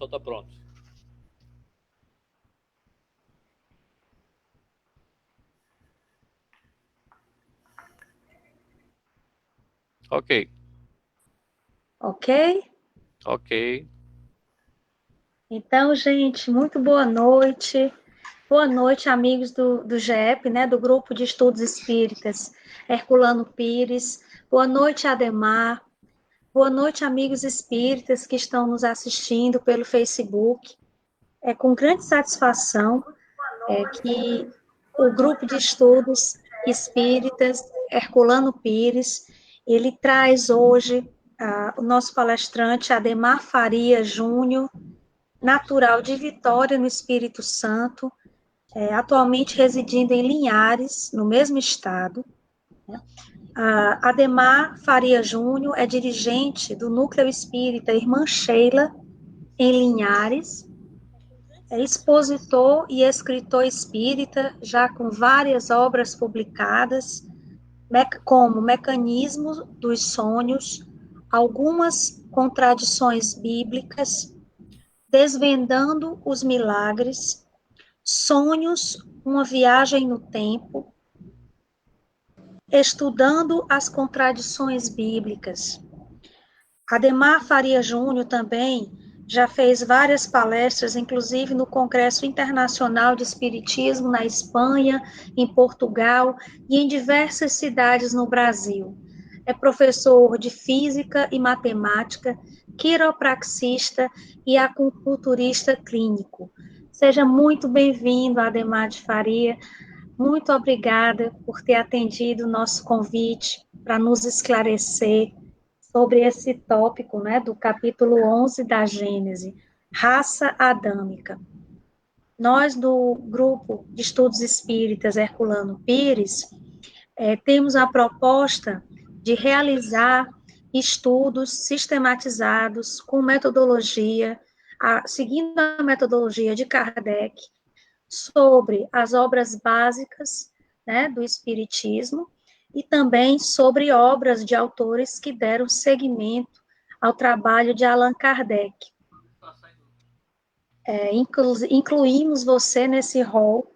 pessoal está pronto. Ok. Ok? Ok. Então, gente, muito boa noite. Boa noite, amigos do GEP, né, do Grupo de Estudos Espíritas Herculano Pires. Boa noite, Ademar. Boa noite, amigos espíritas que estão nos assistindo pelo Facebook. É com grande satisfação que o Grupo de Estudos Espíritas Herculano Pires, ele traz hoje o nosso palestrante Ademar Faria Júnior, natural de Vitória, no Espírito Santo, atualmente residindo em Linhares, no mesmo estado. Ademar Faria Júnior é dirigente do Núcleo Espírita Irmã Sheila, em Linhares, é expositor e escritor espírita, já com várias obras publicadas, como Mecanismo dos Sonhos, algumas contradições bíblicas, Desvendando os Milagres, Sonhos, uma viagem no tempo, Estudando as contradições bíblicas. Ademar Faria Júnior também já fez várias palestras, inclusive no Congresso Internacional de Espiritismo na Espanha, em Portugal e em diversas cidades no Brasil. É professor de Física e Matemática, quiropraxista e acupunturista clínico. Seja muito bem-vindo, Ademar de Faria. Muito obrigada por ter atendido o nosso convite para nos esclarecer sobre esse tópico, né, do capítulo 11 da Gênese, raça adâmica. Nós, do Grupo de Estudos Espíritas Herculano Pires, temos a proposta de realizar estudos sistematizados com metodologia, seguindo a metodologia de Kardec, sobre as obras básicas, né, do Espiritismo, e também sobre obras de autores que deram seguimento ao trabalho de Allan Kardec. Incluímos você nesse rol,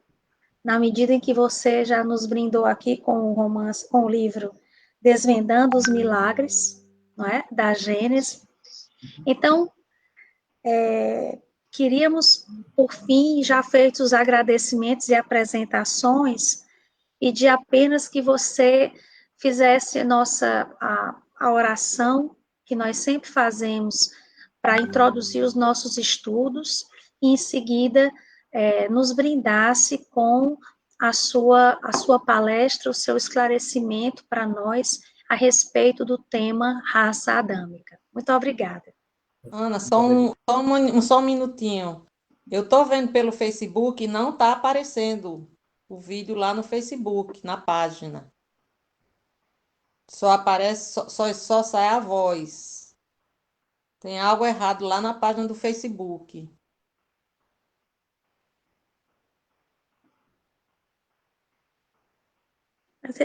na medida em que você já nos brindou aqui com o romance, com o livro Desvendando os Milagres, não é? Da Gênesis. Então, queríamos, por fim, já feitos os agradecimentos e apresentações, pedir apenas que você fizesse a oração que nós sempre fazemos para introduzir os nossos estudos e, em seguida, nos brindasse com a sua palestra, o seu esclarecimento para nós a respeito do tema raça adâmica. Muito obrigada. Ana, só um minutinho. Eu estou vendo pelo Facebook e não está aparecendo o vídeo lá no Facebook, na página. Só aparece, só sai a voz. Tem algo errado lá na página do Facebook.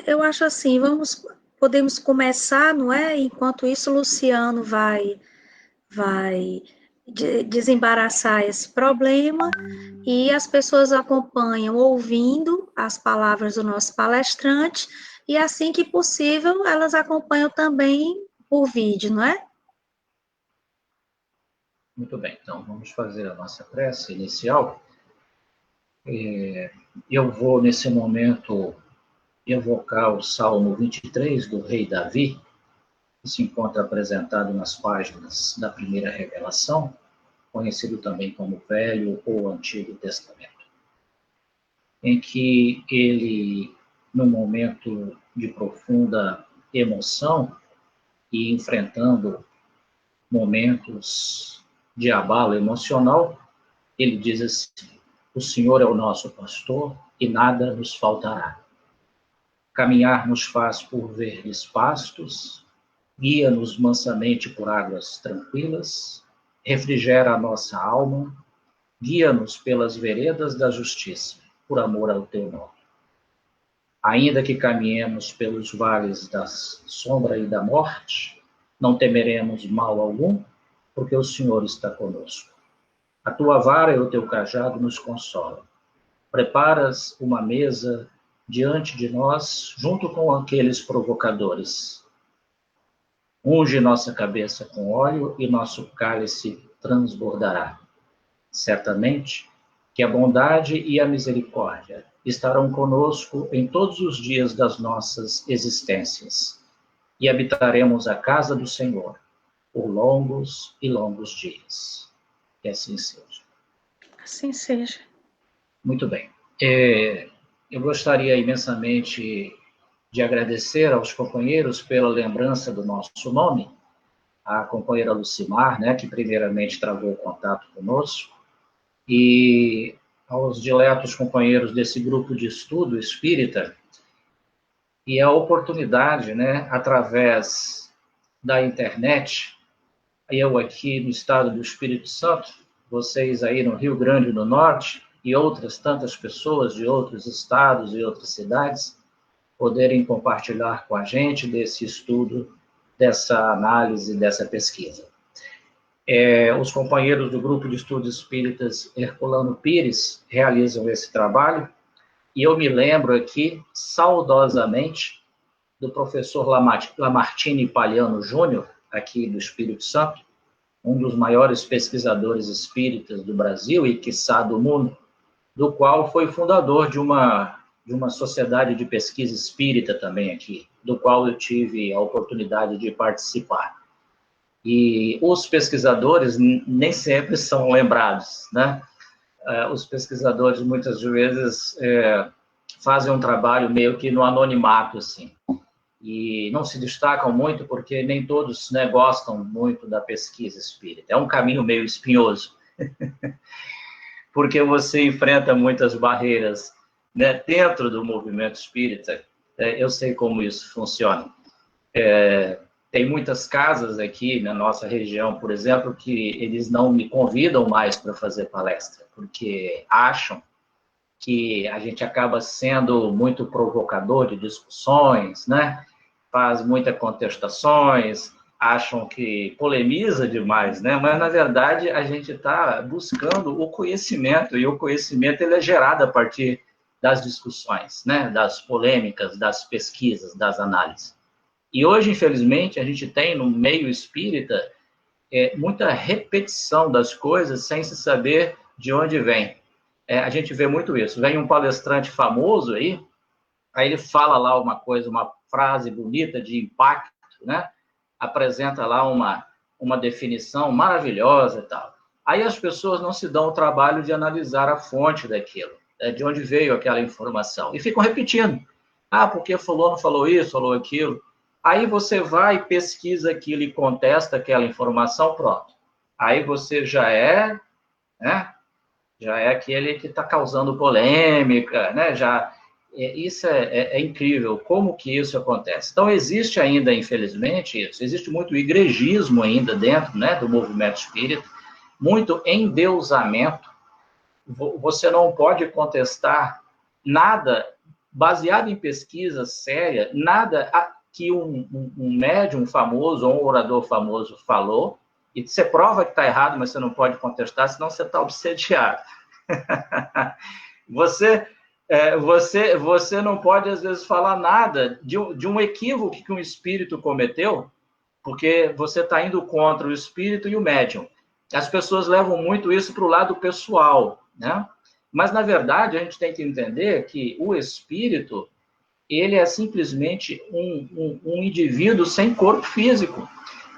Eu acho assim, podemos começar, não é? Enquanto isso, o Luciano vai desembaraçar esse problema e as pessoas acompanham ouvindo as palavras do nosso palestrante e, assim que possível, elas acompanham também por vídeo, não é? Muito bem, então vamos fazer a nossa prece inicial. Eu vou, nesse momento, evocar o Salmo 23 do rei Davi, que se encontra apresentado nas páginas da primeira revelação, conhecido também como Velho ou Antigo Testamento, em que ele, num momento de profunda emoção e enfrentando momentos de abalo emocional, ele diz assim: o Senhor é o nosso pastor e nada nos faltará. Caminhar nos faz por verdes pastos, guia-nos mansamente por águas tranquilas, refrigera a nossa alma, guia-nos pelas veredas da justiça, por amor ao teu nome. Ainda que caminhemos pelos vales da sombra e da morte, não temeremos mal algum, porque o Senhor está conosco. A tua vara e o teu cajado nos consolam. Preparas uma mesa diante de nós, junto com aqueles provocadores. Unge nossa cabeça com óleo e nosso cálice transbordará. Certamente que a bondade e a misericórdia estarão conosco em todos os dias das nossas existências, e habitaremos a casa do Senhor por longos e longos dias. Que assim seja. Assim seja. Muito bem. Eu gostaria imensamente de agradecer aos companheiros pela lembrança do nosso nome, a companheira Lucimar, né, que primeiramente travou contato conosco, e aos diletos companheiros desse grupo de estudo espírita, e a oportunidade, né, através da internet, eu aqui no estado do Espírito Santo, vocês aí no Rio Grande do Norte, e outras tantas pessoas de outros estados e outras cidades, poderem compartilhar com a gente desse estudo, dessa análise, dessa pesquisa. Os companheiros do Grupo de Estudos Espíritas Herculano Pires realizam esse trabalho, e eu me lembro aqui, saudosamente, do professor Lamartine Palhano Júnior, aqui do Espírito Santo, um dos maiores pesquisadores espíritas do Brasil e, quiçá, do mundo, do qual foi fundador de uma sociedade de pesquisa espírita também aqui, do qual eu tive a oportunidade de participar. E os pesquisadores nem sempre são lembrados, né? Os pesquisadores, muitas vezes, fazem um trabalho meio que no anonimato, assim, e não se destacam muito porque nem todos, né, gostam muito da pesquisa espírita. É um caminho meio espinhoso, porque você enfrenta muitas barreiras, né, dentro do movimento espírita. Eu sei como isso funciona. Tem muitas casas aqui na nossa região, por exemplo, que eles não me convidam mais para fazer palestra, porque acham que a gente acaba sendo muito provocador de discussões, né? Faz muitas contestações, acham que polemiza demais, né? Mas, na verdade, a gente está buscando o conhecimento, e o conhecimento ele é gerado a partir das discussões, né? Das polêmicas, das pesquisas, das análises. E hoje, infelizmente, a gente tem no meio espírita muita repetição das coisas sem se saber de onde vem. A gente vê muito isso. Vem um palestrante famoso aí ele fala lá uma coisa, uma frase bonita de impacto, né? Apresenta lá uma definição maravilhosa e tal. Aí as pessoas não se dão o trabalho de analisar a fonte daquilo, de onde veio aquela informação, e ficam repetindo. Porque fulano falou isso, falou aquilo. Aí você vai, pesquisa aquilo e contesta aquela informação, pronto. Aí você já é aquele que está causando polêmica, né? Isso é incrível, como que isso acontece. Então, existe ainda, infelizmente, isso. Existe muito igrejismo ainda dentro, né, do movimento espírita, muito endeusamento. Você não pode contestar nada baseado em pesquisa séria, nada que um médium famoso ou um orador famoso falou, e você prova que está errado, mas você não pode contestar, senão você está obsediado. Você não pode, às vezes, falar nada de um equívoco que um espírito cometeu, porque você está indo contra o espírito e o médium. As pessoas levam muito isso para o lado pessoal, né? Mas, na verdade, a gente tem que entender que o espírito, ele é simplesmente um indivíduo sem corpo físico.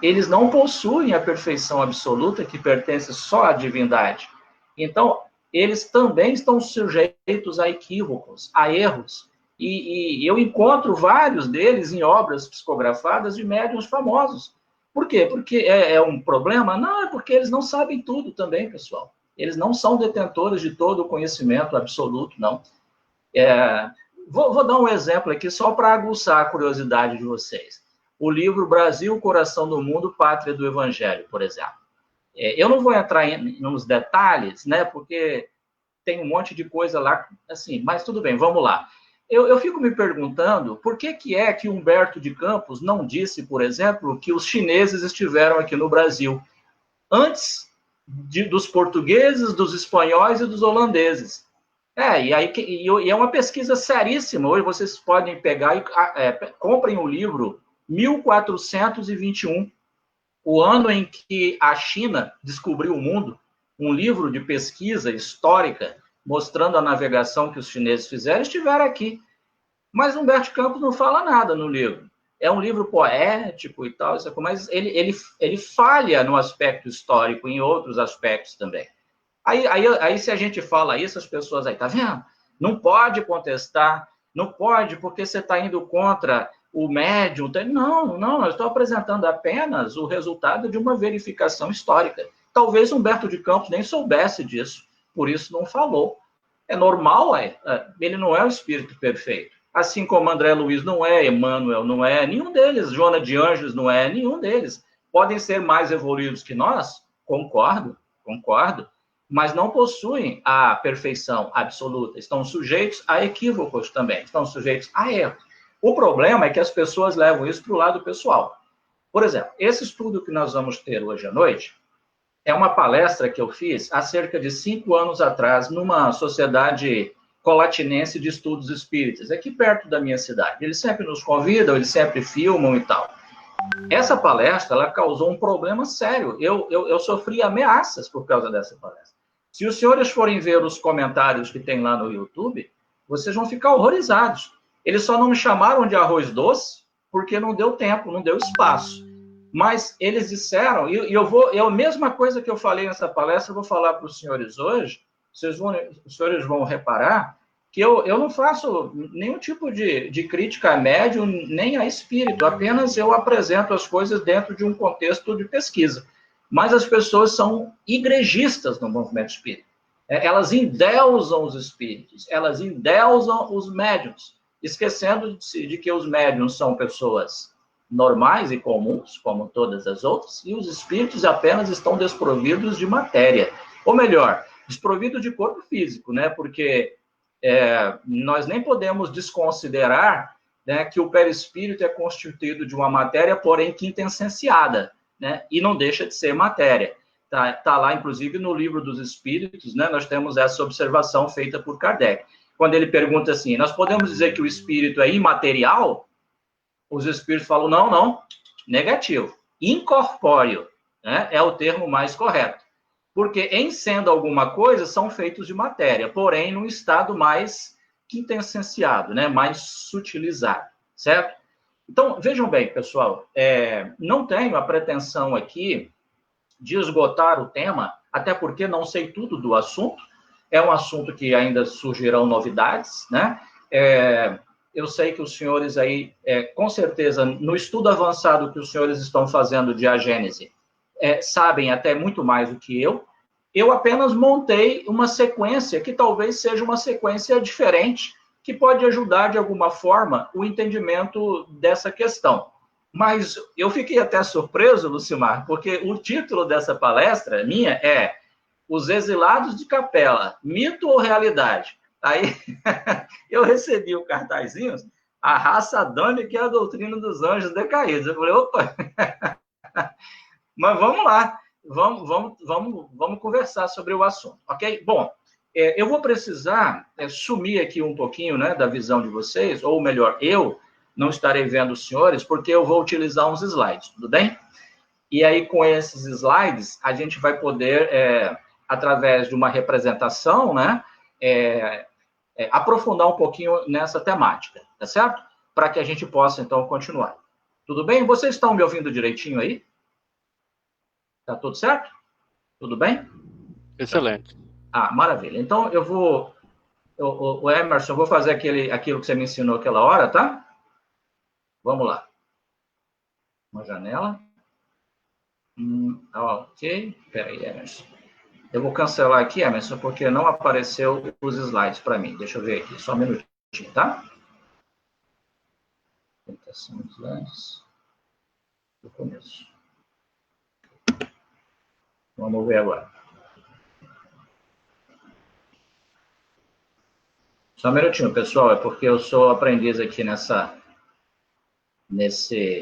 Eles não possuem a perfeição absoluta que pertence só à divindade. Então, eles também estão sujeitos a equívocos, a erros. E eu encontro vários deles em obras psicografadas de médiuns famosos. Por quê? Porque é um problema? Não, é porque eles não sabem tudo também, pessoal. Eles não são detentores de todo o conhecimento absoluto, não. Vou dar um exemplo aqui só para aguçar a curiosidade de vocês. O livro Brasil, Coração do Mundo, Pátria do Evangelho, por exemplo. Eu não vou entrar nos detalhes, né, porque tem um monte de coisa lá, assim, mas tudo bem, vamos lá. Eu fico me perguntando por que Humberto de Campos não disse, por exemplo, que os chineses estiveram aqui no Brasil antes dos portugueses, dos espanhóis e dos holandeses. E é uma pesquisa seríssima. Hoje vocês podem pegar e comprem o livro 1421, o ano em que a China descobriu o mundo, um livro de pesquisa histórica mostrando a navegação que os chineses fizeram, estiveram aqui. Mas Humberto Campos não fala nada no livro. É um livro poético e tal, mas ele falha no aspecto histórico, em outros aspectos também. Aí se a gente fala isso, as pessoas aí, tá vendo? Não pode contestar, não pode, porque você está indo contra o médium. Não, eu estou apresentando apenas o resultado de uma verificação histórica. Talvez Humberto de Campos nem soubesse disso, por isso não falou. É normal, ele não é o espírito perfeito. Assim como André Luiz não é, Emmanuel não é, nenhum deles, Joana de Ângeles não é, nenhum deles. Podem ser mais evoluídos que nós? Concordo, mas não possuem a perfeição absoluta. Estão sujeitos a equívocos também, estão sujeitos a erros. O problema é que as pessoas levam isso para o lado pessoal. Por exemplo, esse estudo que nós vamos ter hoje à noite é uma palestra que eu fiz há cerca de 5 anos atrás numa sociedade colatinense de estudos espíritas, aqui perto da minha cidade. Eles sempre nos convidam, eles sempre filmam e tal. Essa palestra, ela causou um problema sério. Eu sofri ameaças por causa dessa palestra. Se os senhores forem ver os comentários que tem lá no YouTube, vocês vão ficar horrorizados. Eles só não me chamaram de arroz doce porque não deu tempo, não deu espaço. Mas eles disseram, e a mesma coisa que eu falei nessa palestra, eu vou falar para os senhores hoje, os senhores vão reparar que eu não faço nenhum tipo de crítica a médium, nem a espírito, apenas eu apresento as coisas dentro de um contexto de pesquisa. Mas as pessoas são igrejistas no movimento espírita. Elas endeusam os espíritos, elas endeusam os médiums, esquecendo-se de que os médiums são pessoas normais e comuns, como todas as outras, e os espíritos apenas estão desprovidos de matéria. Ou melhor, desprovidos de corpo físico, né? Porque nós nem podemos desconsiderar, né, que o perispírito é constituído de uma matéria, porém quintessenciada, né? E não deixa de ser matéria. Tá lá, inclusive, no Livro dos Espíritos, né? Nós temos essa observação feita por Kardec. Quando ele pergunta assim, nós podemos dizer que o espírito é imaterial? Os espíritos falam, não, negativo. Incorpóreo, né, é o termo mais correto. Porque, em sendo alguma coisa, são feitos de matéria, porém, num estado mais quintessenciado, né, mais sutilizado, certo? Então, vejam bem, pessoal, não tenho a pretensão aqui de esgotar o tema, até porque não sei tudo do assunto, é um assunto que ainda surgirão novidades, né? Eu sei que os senhores aí, com certeza, no estudo avançado que os senhores estão fazendo de agênese, sabem até muito mais do que eu. Eu apenas montei uma sequência que talvez seja uma sequência diferente, que pode ajudar, de alguma forma, o entendimento dessa questão. Mas eu fiquei até surpreso, Lucimar, porque o título dessa palestra minha é Os Exilados de Capela, Mito ou Realidade? Aí eu recebi o cartazinho, A Raça Adâmica e a Doutrina dos Anjos Decaídos. Eu falei, opa, mas vamos lá, vamos conversar sobre o assunto, ok? Bom, eu vou precisar sumir aqui um pouquinho, né, da visão de vocês, ou melhor, eu não estarei vendo os senhores, porque eu vou utilizar uns slides, tudo bem? E aí, com esses slides, a gente vai poder, através de uma representação, né, aprofundar um pouquinho nessa temática, tá certo? Para que a gente possa, então, continuar. Tudo bem? Vocês estão me ouvindo direitinho aí? Tá tudo certo? Tudo bem? Excelente. Maravilha. Então, eu vou... O Emerson, eu vou fazer aquilo que você me ensinou aquela hora, tá? Vamos lá. Uma janela. Ok. Espera aí, Emerson. Eu vou cancelar aqui, Emerson, porque não apareceu os slides para mim. Deixa eu ver aqui, só um minutinho, tá? Apresentação de slides. Do começo. Vamos ver agora. Só um minutinho, pessoal, é porque eu sou aprendiz aqui nesse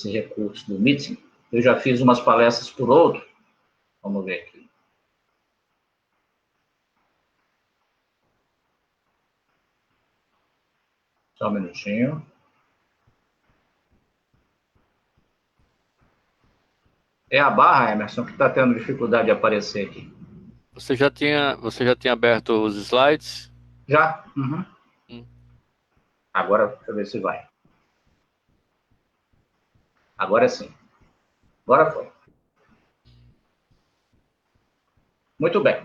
recurso do Meeting. Eu já fiz umas palestras por outro. Vamos ver aqui. Só um minutinho. É a barra, Emerson, que está tendo dificuldade de aparecer aqui. Você já tinha aberto os slides? Já? Uhum. Agora, deixa eu ver se vai. Agora sim. Agora foi. Muito bem.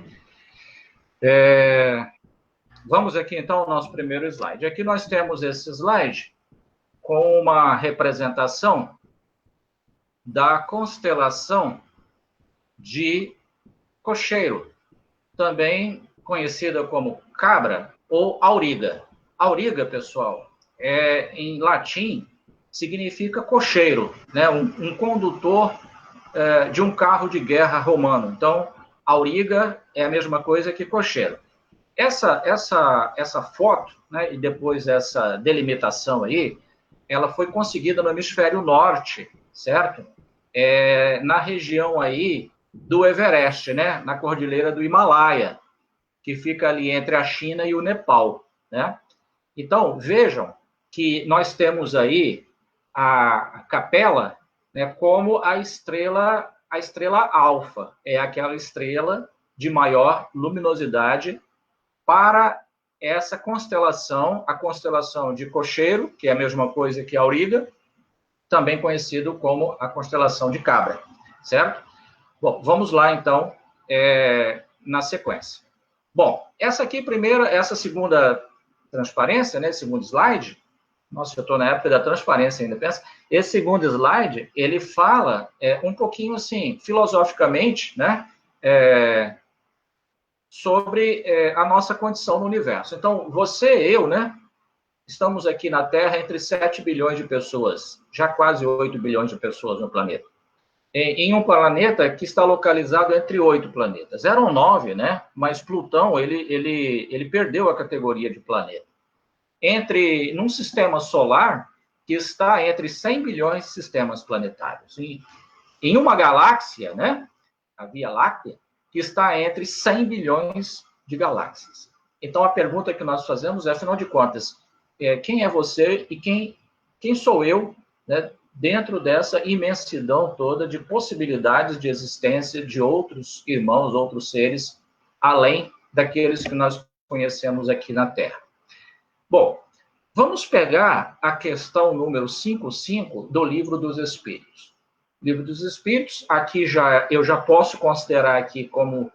Vamos aqui, então, ao nosso primeiro slide. Aqui nós temos esse slide com uma representação da constelação de Cocheiro, também conhecida como Cabra ou Auriga. Auriga, pessoal, em latim, significa cocheiro, né? Um condutor de um carro de guerra romano. Então, Auriga é a mesma coisa que cocheiro. Essa foto, né, e depois essa delimitação aí, ela foi conseguida no hemisfério norte, certo? Na região aí do Everest, né? Na cordilheira do Himalaia, que fica ali entre a China e o Nepal, né? Então, vejam que nós temos aí a capela, né, como a estrela alfa, é aquela estrela de maior luminosidade para essa constelação, a constelação de Cocheiro, que é a mesma coisa que Auriga, também conhecido como a constelação de Cabra, certo? Bom, vamos lá, então, na sequência. Bom, essa segunda transparência, né, segundo slide, nossa, eu estou na época da transparência ainda, pensa, esse segundo slide, ele fala um pouquinho, assim, filosoficamente, né, sobre a nossa condição no universo. Então, você e eu, né, estamos aqui na Terra entre 7 bilhões de pessoas, já quase 8 bilhões de pessoas no planeta. Em um planeta que está localizado entre 8 planetas. Eram 9, né? Mas Plutão, ele perdeu a categoria de planeta. Num sistema solar que está entre 100 bilhões de sistemas planetários. Em uma galáxia, né? A Via Láctea, que está entre 100 bilhões de galáxias. Então, a pergunta que nós fazemos é, afinal de contas, quem é você e quem sou eu, né, dentro dessa imensidão toda de possibilidades de existência de outros irmãos, outros seres, além daqueles que nós conhecemos aqui na Terra. Bom, vamos pegar a questão número 55 do Livro dos Espíritos. Livro dos Espíritos, aqui eu já posso considerar aqui como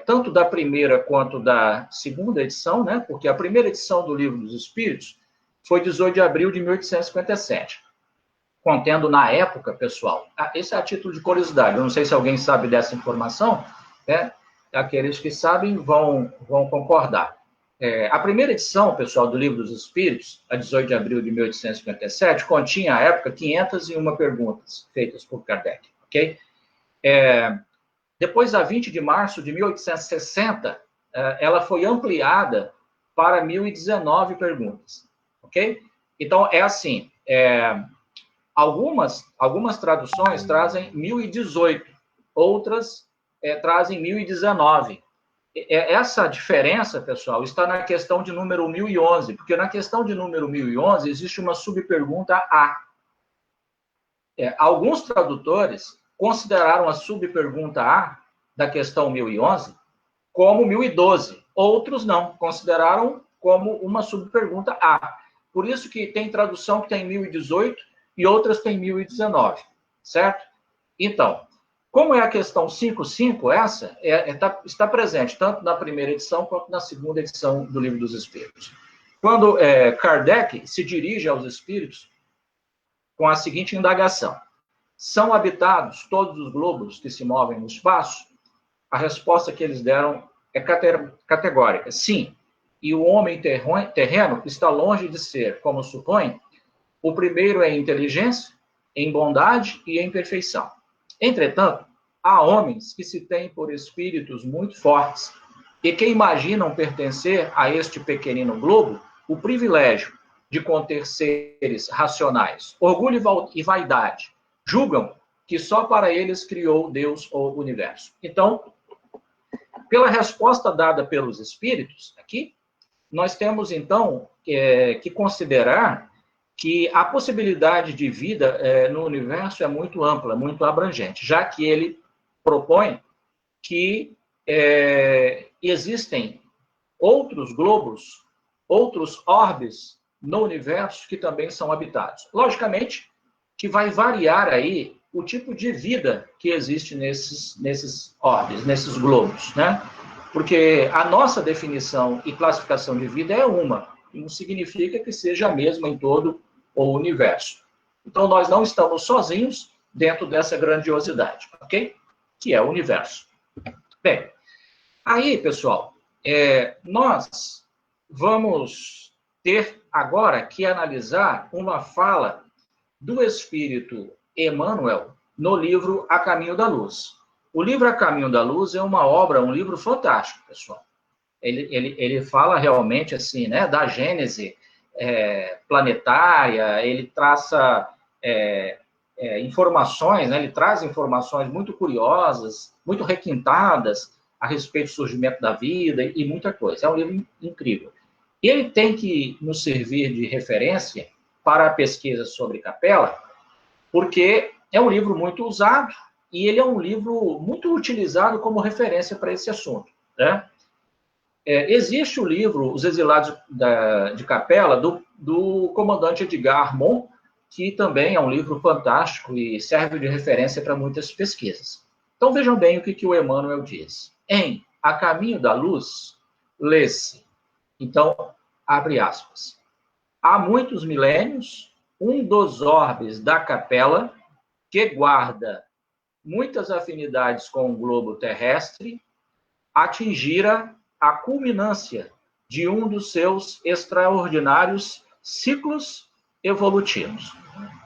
tanto da primeira quanto da segunda edição, né? Porque a primeira edição do Livro dos Espíritos foi 18 de abril de 1857, contendo na época, pessoal, esse é a título de curiosidade, eu não sei se alguém sabe dessa informação, né? Aqueles que sabem vão concordar. A primeira edição, pessoal, do Livro dos Espíritos, a 18 de abril de 1857, continha, à época, 501 perguntas feitas por Kardec, ok? Depois, a 20 de março de 1860, ela foi ampliada para 1.019 perguntas, ok? Então, é assim, algumas traduções trazem 1.018, outras trazem 1.019. Essa diferença, pessoal, está na questão de número 1011, porque na questão de número 1011 existe uma subpergunta A. Alguns tradutores consideraram a subpergunta A da questão 1011 como 1012, outros não, consideraram como uma subpergunta A. Por isso que tem tradução que tem 1018 e outras tem 1019, certo? Então, como é a questão 55, essa está presente tanto na primeira edição quanto na segunda edição do Livro dos Espíritos. Quando Kardec se dirige aos espíritos com a seguinte indagação: são habitados todos os globos que se movem no espaço? A resposta que eles deram é categórica: sim. E o homem terreno está longe de ser, como supõe, o primeiro em inteligência, em bondade e em perfeição. Entretanto, há homens que se têm por espíritos muito fortes e que imaginam pertencer a este pequenino globo o privilégio de conter seres racionais. Orgulho e vaidade julgam que só para eles criou Deus o universo. Então, pela resposta dada pelos espíritos aqui, nós temos, então, que considerar que a possibilidade de vida no universo é muito ampla, muito abrangente, já que ele propõe que existem outros globos, outros orbes no universo que também são habitados. Logicamente, que vai variar aí o tipo de vida que existe nesses orbes, nesses globos, né? Porque a nossa definição e classificação de vida é uma, não significa que seja a mesma em todo o universo. Então, nós não estamos sozinhos dentro dessa grandiosidade, ok? Que é o universo. Bem, aí, pessoal, nós vamos ter agora que analisar uma fala do Espírito Emmanuel no livro A Caminho da Luz. O livro A Caminho da Luz é uma obra, um livro fantástico, pessoal. Ele fala realmente assim, né, da gênese planetária, ele traça informações, né, ele traz informações muito curiosas, muito requintadas a respeito do surgimento da vida e muita coisa. É um livro incrível. Ele tem que nos servir de referência para a pesquisa sobre Capela, porque é um livro muito usado e ele é um livro muito utilizado como referência para esse assunto, né? Existe o livro Os Exilados de Capela, do comandante Edgar Armond, que também é um livro fantástico e serve de referência para muitas pesquisas. Então, vejam bem o que o Emmanuel diz. Em A Caminho da Luz, lê-se. Então, abre aspas. Há muitos milênios, um dos orbes da Capela, que guarda muitas afinidades com o globo terrestre, atingira a culminância de um dos seus extraordinários ciclos evolutivos.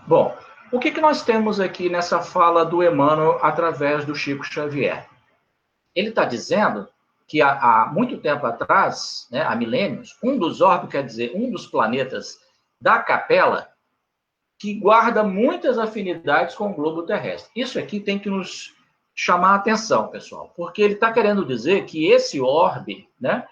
Bom, o que nós temos aqui nessa fala do Emmanuel através do Chico Xavier? Ele está dizendo que há muito tempo atrás, né, há milênios, um dos orbes, quer dizer, um dos planetas da Capela, que guarda muitas afinidades com o globo terrestre. Isso aqui tem que nos chamar a atenção, pessoal, porque ele está querendo dizer que esse orbe, né,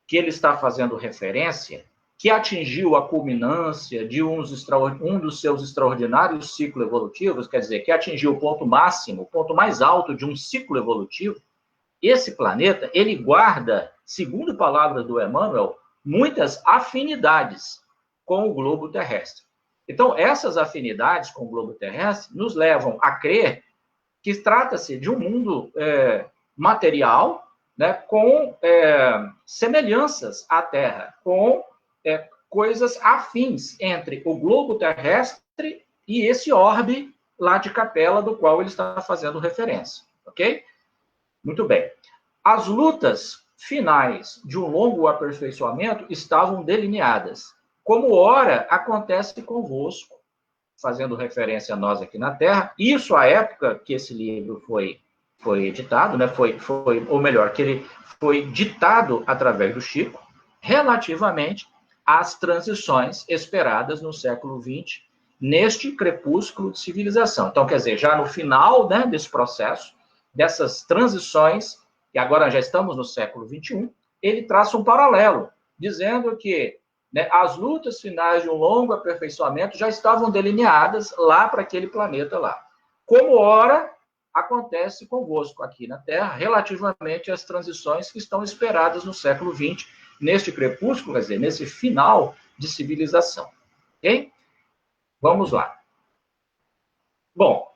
que ele está fazendo referência, que atingiu a culminância de um dos seus extraordinários ciclos evolutivos, quer dizer, que atingiu o ponto máximo, o ponto mais alto de um ciclo evolutivo, esse planeta, ele guarda, segundo palavras do Emmanuel, muitas afinidades com o globo terrestre. Então, essas afinidades com o globo terrestre nos levam a crer que trata-se de um mundo material, né, com semelhanças à Terra, com coisas afins entre o globo terrestre e esse orbe lá de Capela, do qual ele está fazendo referência, ok? Muito bem. As lutas finais de um longo aperfeiçoamento estavam delineadas, como ora acontece convosco, fazendo referência a nós aqui na Terra. Isso à época que esse livro foi editado, né? Ou melhor, que ele foi ditado através do Chico, relativamente às transições esperadas no século XX, neste crepúsculo de civilização. Então, quer dizer, já no final, né, desse processo, dessas transições, e agora já estamos no século XXI, ele traça um paralelo, dizendo que, né, as lutas finais de um longo aperfeiçoamento já estavam delineadas lá para aquele planeta lá. Como ora acontece convosco aqui na Terra, relativamente às transições que estão esperadas no século XX, neste crepúsculo, quer dizer, nesse final de civilização. Ok? Vamos lá. Bom,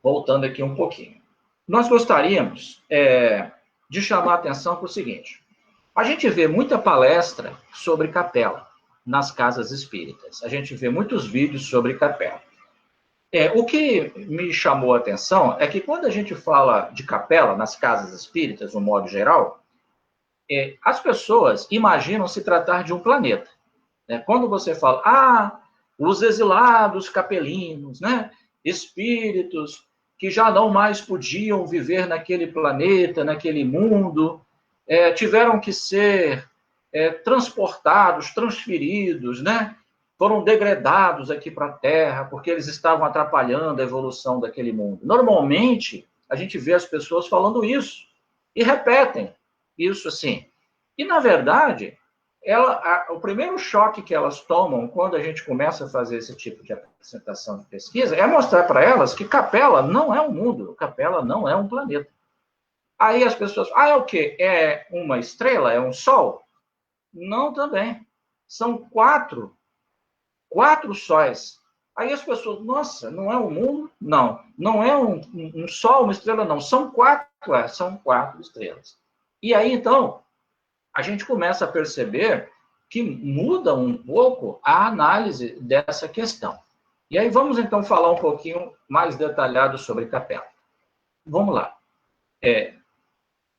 voltando aqui um pouquinho. Nós gostaríamos de chamar a atenção para o seguinte. A gente vê muita palestra sobre Capela nas casas espíritas. A gente vê muitos vídeos sobre Capela. O que me chamou a atenção é que quando a gente fala de Capela nas casas espíritas, no modo geral, as pessoas imaginam se tratar de um planeta. Né? Quando você fala, os exilados capelinos, né? Espíritos que já não mais podiam viver naquele planeta, naquele mundo, tiveram que ser transportados, transferidos, né? foram degradados aqui para a Terra porque eles estavam atrapalhando a evolução daquele mundo. Normalmente, a gente vê as pessoas falando isso e repetem isso assim. E, na verdade, o primeiro choque que elas tomam quando a gente começa a fazer esse tipo de apresentação de pesquisa é mostrar para elas que Capela não é um mundo, Capela não é um planeta. Aí as pessoas, é o quê? É uma estrela? É um sol? Não, também. São quatro sóis. Aí as pessoas, nossa, não é um mundo? Não. Não é um sol, uma estrela, não. São quatro estrelas. E aí, então, a gente começa a perceber que muda um pouco a análise dessa questão. E aí vamos, então, falar um pouquinho mais detalhado sobre Capela. Vamos lá.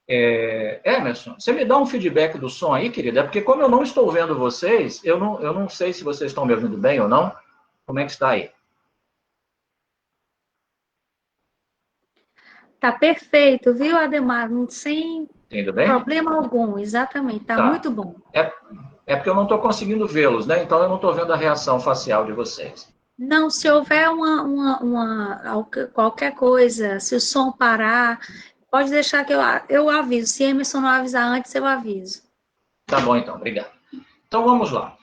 Emerson, você me dá um feedback do som aí, querida? É porque como eu não estou vendo vocês, eu não sei se vocês estão me ouvindo bem ou não. Como é que está aí? Tá perfeito, viu, Ademar? Sem Entendo bem? problema algum, exatamente, tá Tá. muito bom. É porque eu não estou conseguindo vê-los, né? Então eu não estou vendo a reação facial de vocês. Não, se houver qualquer coisa, se o som parar, pode deixar que eu aviso. Se Emerson não avisar antes, eu aviso. Tá bom, então, obrigado. Então vamos lá.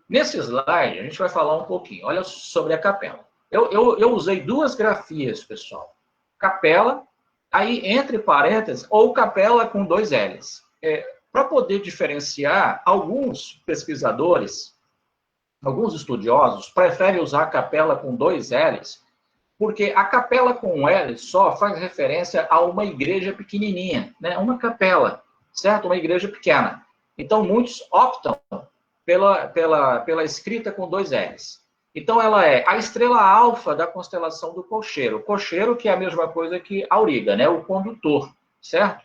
Nesse slide, a gente vai falar um pouquinho, olha, sobre a capela. Eu usei duas grafias, pessoal. Capela, aí entre parênteses, ou capela com dois L's. Para poder diferenciar, alguns pesquisadores, alguns estudiosos, preferem usar capela com dois L's, porque a capela com um L só faz referência a uma igreja pequenininha, né? Uma capela, certo? Uma igreja pequena. Então, muitos optam pela escrita com dois L's. Então, ela é a estrela alfa da constelação do Cocheiro. Cocheiro, que é a mesma coisa que Auriga, né? O condutor, certo?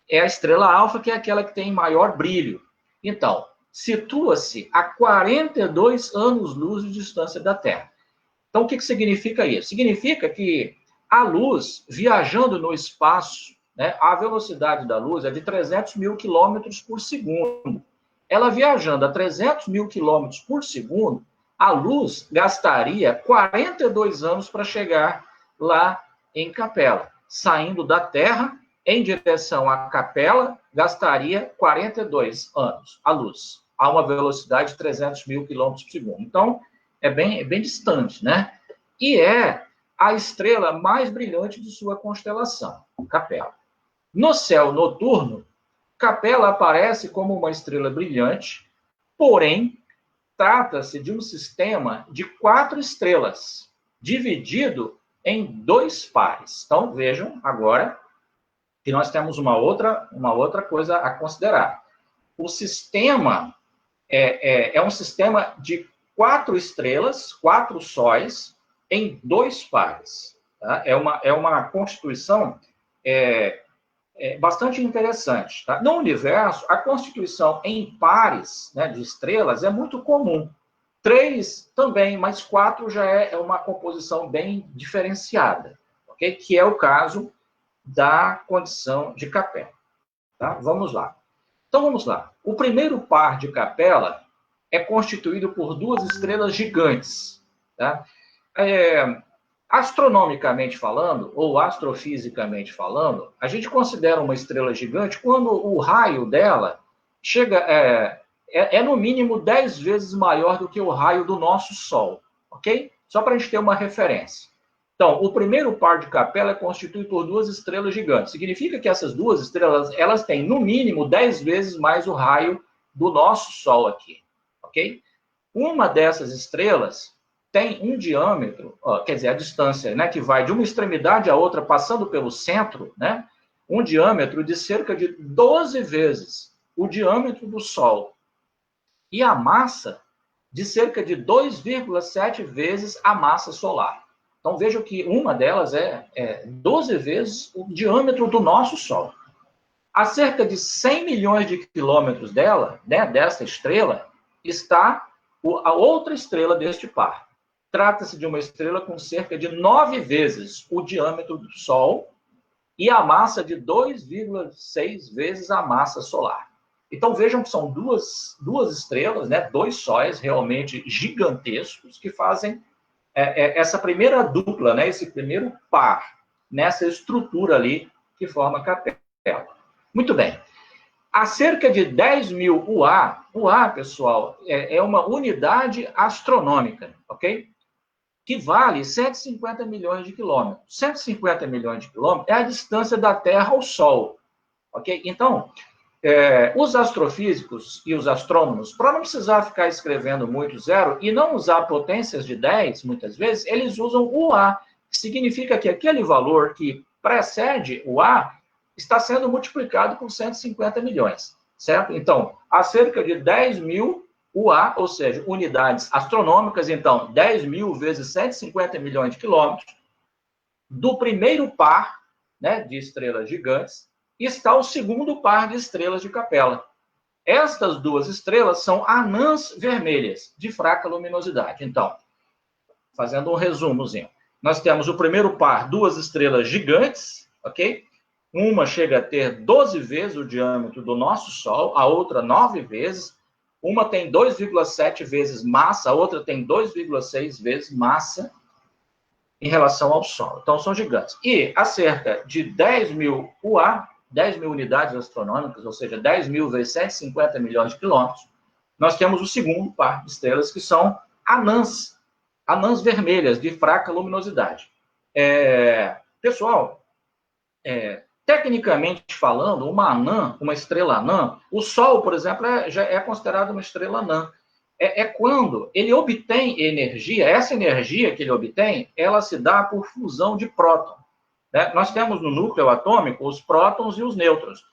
É a estrela alfa, que é aquela que tem maior brilho. Então, situa-se a 42 anos-luz de distância da Terra. Então, o que significa isso? Significa que a luz, viajando no espaço, né, a velocidade da luz é de 300 mil quilômetros por segundo. Ela viajando a 300 mil quilômetros por segundo, a luz gastaria 42 anos para chegar lá em Capela. Saindo da Terra, em direção à Capela, gastaria 42 anos a luz, a uma velocidade de 300 mil quilômetros por segundo. Então, é bem distante, né? E é a estrela mais brilhante de sua constelação, Capela. No céu noturno, Capela aparece como uma estrela brilhante, porém, trata-se de um sistema de 4 estrelas, dividido em 2 pares. Então, vejam agora que nós temos uma outra coisa a considerar. O sistema é um sistema de 4 estrelas, 4 sóis, em 2 pares. Tá? É uma constituição bastante interessante. Tá? No universo, a constituição em pares, né, de estrelas é muito comum. 3 também, mas 4 já é uma composição bem diferenciada, okay? Que é o caso da condição de Capela. Tá? Vamos lá. Então, vamos lá. O primeiro par de Capela é constituído por 2 estrelas gigantes. Tá? Astronomicamente falando, ou astrofisicamente falando, a gente considera uma estrela gigante quando o raio dela chega, no mínimo 10 vezes maior do que o raio do nosso Sol. Ok? Só para a gente ter uma referência. Então, o primeiro par de Capela é constituído por 2 estrelas gigantes. Significa que essas 2 estrelas, elas têm, no mínimo, 10 vezes mais o raio do nosso Sol aqui. Ok? Uma dessas estrelas tem um diâmetro, quer dizer, a distância, né, que vai de uma extremidade à outra, passando pelo centro, né, um diâmetro de cerca de 12 vezes o diâmetro do Sol. E a massa de cerca de 2,7 vezes a massa solar. Então, vejam que uma delas é 12 vezes o diâmetro do nosso Sol. A cerca de 100 milhões de quilômetros dela, né, dessa estrela, está a outra estrela deste par. Trata-se de uma estrela com cerca de 9 vezes o diâmetro do Sol e a massa de 2,6 vezes a massa solar. Então, vejam que são duas estrelas, né, dois sóis realmente gigantescos que fazem essa primeira dupla, né, esse primeiro par, nessa estrutura ali que forma a capela. Muito bem. Há cerca de 10 mil UA, pessoal, é uma unidade astronômica, ok? Que vale 150 milhões de quilômetros. 150 milhões de quilômetros é a distância da Terra ao Sol, ok? Então, os astrofísicos e os astrônomos, para não precisar ficar escrevendo muito zero e não usar potências de 10, muitas vezes, eles usam o A, que significa que aquele valor que precede o A está sendo multiplicado por 150 milhões, certo? Então, há cerca de 10 mil UA, ou seja, unidades astronômicas, então, 10 mil vezes 150 milhões de quilômetros, do primeiro par, né, de estrelas gigantes, está o segundo par de estrelas de Capela. Estas duas estrelas são anãs vermelhas, de fraca luminosidade. Então, fazendo um resumozinho, nós temos o primeiro par, duas estrelas gigantes, ok? Uma chega a ter 12 vezes o diâmetro do nosso Sol, a outra 9 vezes. Uma tem 2,7 vezes massa, a outra tem 2,6 vezes massa em relação ao Sol. Então, são gigantes. E há cerca de 10 mil UA, 10 mil unidades astronômicas, ou seja, 10 mil vezes 150 milhões de quilômetros, nós temos o segundo par de estrelas, que são anãs vermelhas, de fraca luminosidade. Pessoal, tecnicamente falando, uma estrela anã, o Sol, por exemplo, já é considerado uma estrela anã. Quando ele obtém energia, essa energia que ele obtém, ela se dá por fusão de próton. Né? Nós temos no núcleo atômico os prótons e os nêutrons.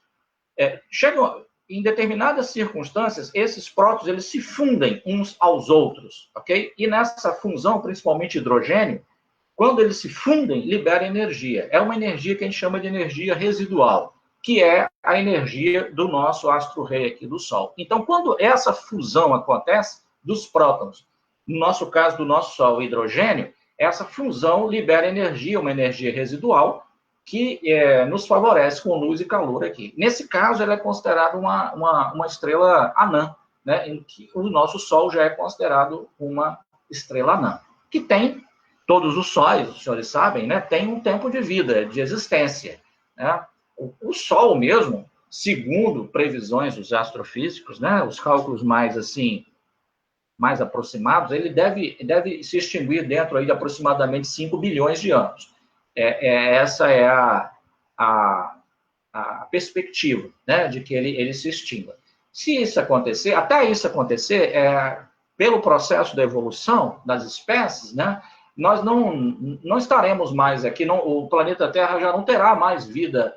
Chegam em determinadas circunstâncias, esses prótons eles se fundem uns aos outros, ok? E nessa fusão, principalmente hidrogênio, quando eles se fundem, libera energia. É uma energia que a gente chama de energia residual, que é a energia do nosso astro-rei aqui do Sol. Então, quando essa fusão acontece dos prótons, no nosso caso do nosso Sol, hidrogênio, essa fusão libera energia, uma energia residual, que nos favorece com luz e calor aqui. Nesse caso, ela é considerada uma estrela anã, né, em que o nosso Sol já é considerado uma estrela anã, que tem, todos os sóis, os senhores sabem, né, tem um tempo de vida, de existência. Né? O Sol mesmo, segundo previsões dos astrofísicos, né, os cálculos mais aproximados, ele deve se extinguir dentro aí de aproximadamente 5 bilhões de anos. Essa é a perspectiva, né, de que ele se extinga. Se isso acontecer, até isso acontecer, pelo processo da evolução das espécies, né, nós não estaremos mais aqui, o planeta Terra já não terá mais vida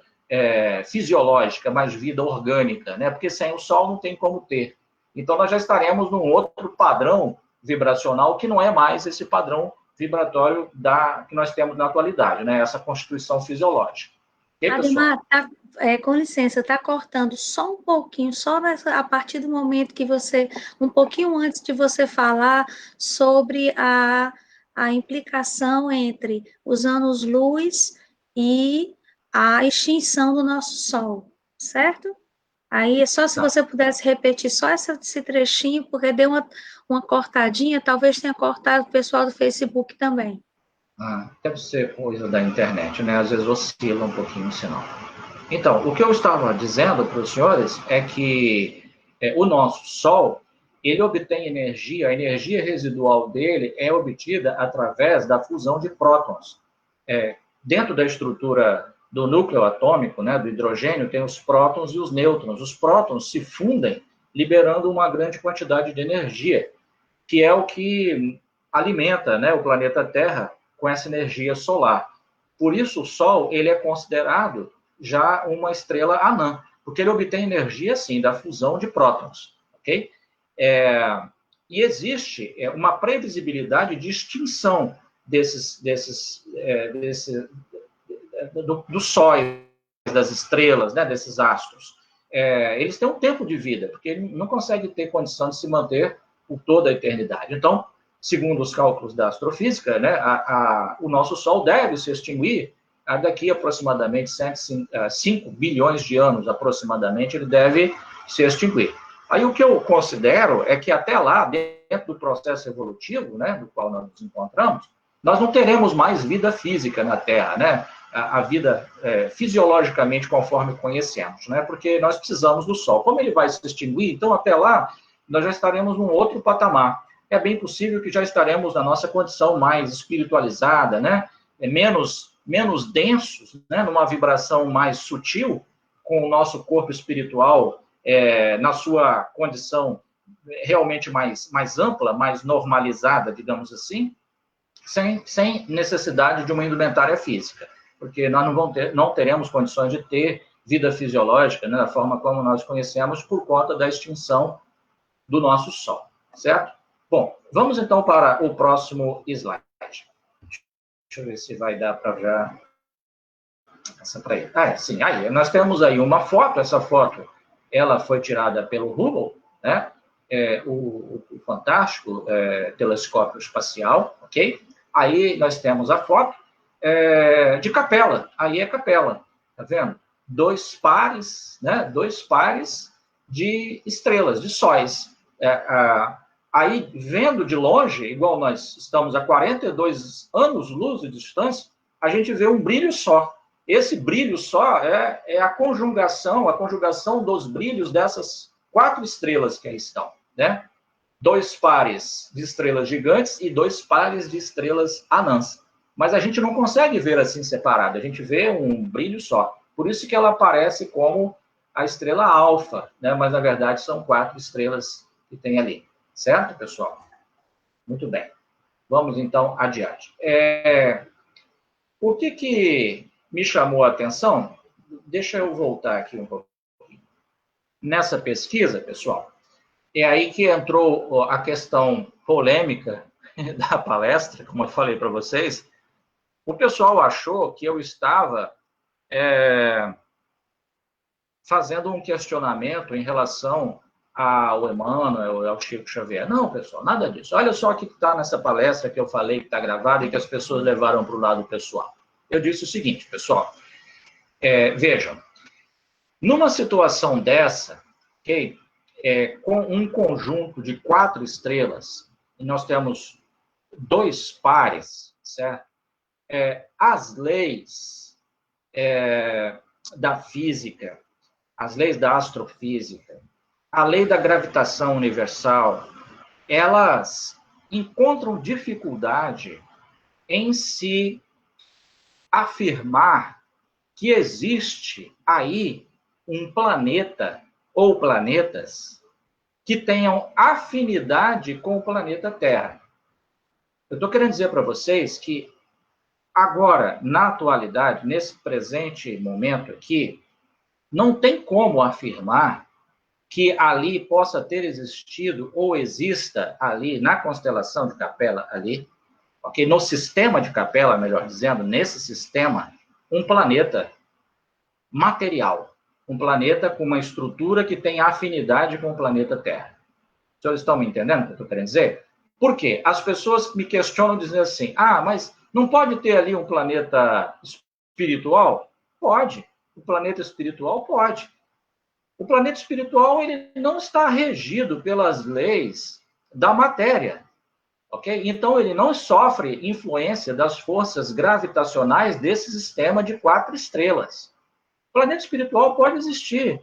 fisiológica, mais vida orgânica, né, porque sem o Sol não tem como ter. Então, nós já estaremos num outro padrão vibracional que não é mais esse padrão vibratório que nós temos na atualidade, né? Essa constituição fisiológica. Ademar, com licença, está cortando só um pouquinho, a partir do momento que um pouquinho antes de você falar sobre a implicação entre os anos-luz e a extinção do nosso Sol, certo? Aí é só se você pudesse repetir só esse trechinho, porque deu uma cortadinha, talvez tenha cortado o pessoal do Facebook também. Deve ser coisa da internet, né? Às vezes oscila um pouquinho o sinal. Então, o que eu estava dizendo para os senhores é que o nosso Sol, ele obtém energia, a energia residual dele é obtida através da fusão de prótons. Dentro da estrutura do núcleo atômico, né, do hidrogênio, tem os prótons e os nêutrons. Os prótons se fundem, liberando uma grande quantidade de energia, que é o que alimenta, né, o planeta Terra com essa energia solar. Por isso, o Sol ele é considerado já uma estrela anã, porque ele obtém energia, sim, da fusão de prótons. Ok? E existe uma previsibilidade de extinção dos sóis, das estrelas, né, desses astros. Eles têm um tempo de vida, porque ele não consegue ter condição de se manter por toda a eternidade. Então, segundo os cálculos da astrofísica, né, o nosso Sol deve se extinguir daqui aproximadamente 5 bilhões de anos, aproximadamente, ele deve se extinguir. Aí o que eu considero é que até lá, dentro do processo evolutivo, né, do qual nós nos encontramos, nós não teremos mais vida física na Terra, né? A vida fisiologicamente conforme conhecemos, né? Porque nós precisamos do Sol. Como ele vai se extinguir, então até lá nós já estaremos num outro patamar. É bem possível que já estaremos na nossa condição mais espiritualizada, né? Menos densos, né? Numa vibração mais sutil, com o nosso corpo espiritual na sua condição realmente mais ampla, mais normalizada, digamos assim, sem necessidade de uma indumentária física, porque nós não teremos condições de ter vida fisiológica, né, da forma como nós conhecemos, por conta da extinção do nosso Sol, certo? Bom, vamos então para o próximo slide. Deixa eu ver se vai dar para já... Essa para aí. Sim, aí nós temos aí uma foto, essa foto, ela foi tirada pelo Hubble, né? O fantástico telescópio espacial, ok? Aí nós temos a foto de Capela. Aí é Capela, tá vendo? 2 pares, né? 2 pares de estrelas, de sóis. Aí, vendo de longe, igual nós estamos a 42 anos-luz de distância, a gente vê um brilho só. Esse brilho só é a conjugação dos brilhos dessas 4 estrelas que aí estão, né? 2 pares de estrelas gigantes e 2 pares de estrelas anãs. Mas a gente não consegue ver assim separado, a gente vê um brilho só. Por isso que ela aparece como a estrela alfa, né? Mas na verdade são 4 estrelas que tem ali. Certo, pessoal? Muito bem. Vamos então adiante. O que me chamou a atenção? Deixa eu voltar aqui um pouquinho. Nessa pesquisa, pessoal, é aí que entrou a questão polêmica da palestra, como eu falei para vocês. O pessoal achou que eu estava fazendo um questionamento em relação ao Emmanuel, ao Chico Xavier. Não, pessoal, nada disso. Olha só o que está nessa palestra que eu falei, que está gravada e que as pessoas levaram para o lado pessoal. Eu disse o seguinte, pessoal, vejam, numa situação dessa, okay, com um conjunto de 4 estrelas, e nós temos 2 pares, certo? As leis da física, as leis da astrofísica, a lei da gravitação universal, elas encontram dificuldade em se afirmar que existe aí um planeta ou planetas que tenham afinidade com o planeta Terra. Eu estou querendo dizer para vocês que agora, na atualidade, nesse presente momento aqui, não tem como afirmar que ali possa ter existido ou exista ali, na constelação de Capela, ali, okay, no sistema de Capela, melhor dizendo, nesse sistema, um planeta material, um planeta com uma estrutura que tem afinidade com o planeta Terra. Os senhores estão me entendendo o que eu estou querendo dizer? Por quê? As pessoas me questionam dizendo assim, mas não pode ter ali um planeta espiritual? Pode. O planeta espiritual pode. O planeta espiritual ele não está regido pelas leis da matéria, ok? Então, ele não sofre influência das forças gravitacionais desse sistema de 4 estrelas. O planeta espiritual pode existir.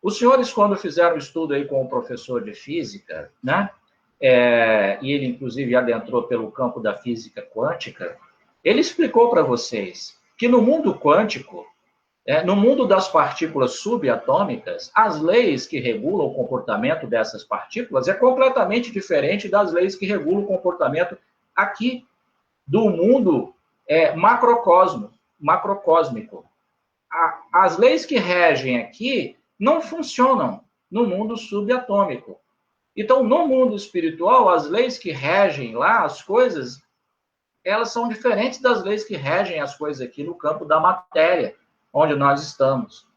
Os senhores, quando fizeram estudo aí com o professor de física, né? E ele, inclusive, adentrou pelo campo da física quântica, ele explicou para vocês que no mundo quântico, no mundo das partículas subatômicas, as leis que regulam o comportamento dessas partículas é completamente diferente das leis que regulam o comportamento aqui do mundo macrocósmico. As leis que regem aqui não funcionam no mundo subatômico. Então, no mundo espiritual, as leis que regem lá, as coisas, elas são diferentes das leis que regem as coisas aqui no campo da matéria, onde nós estamos.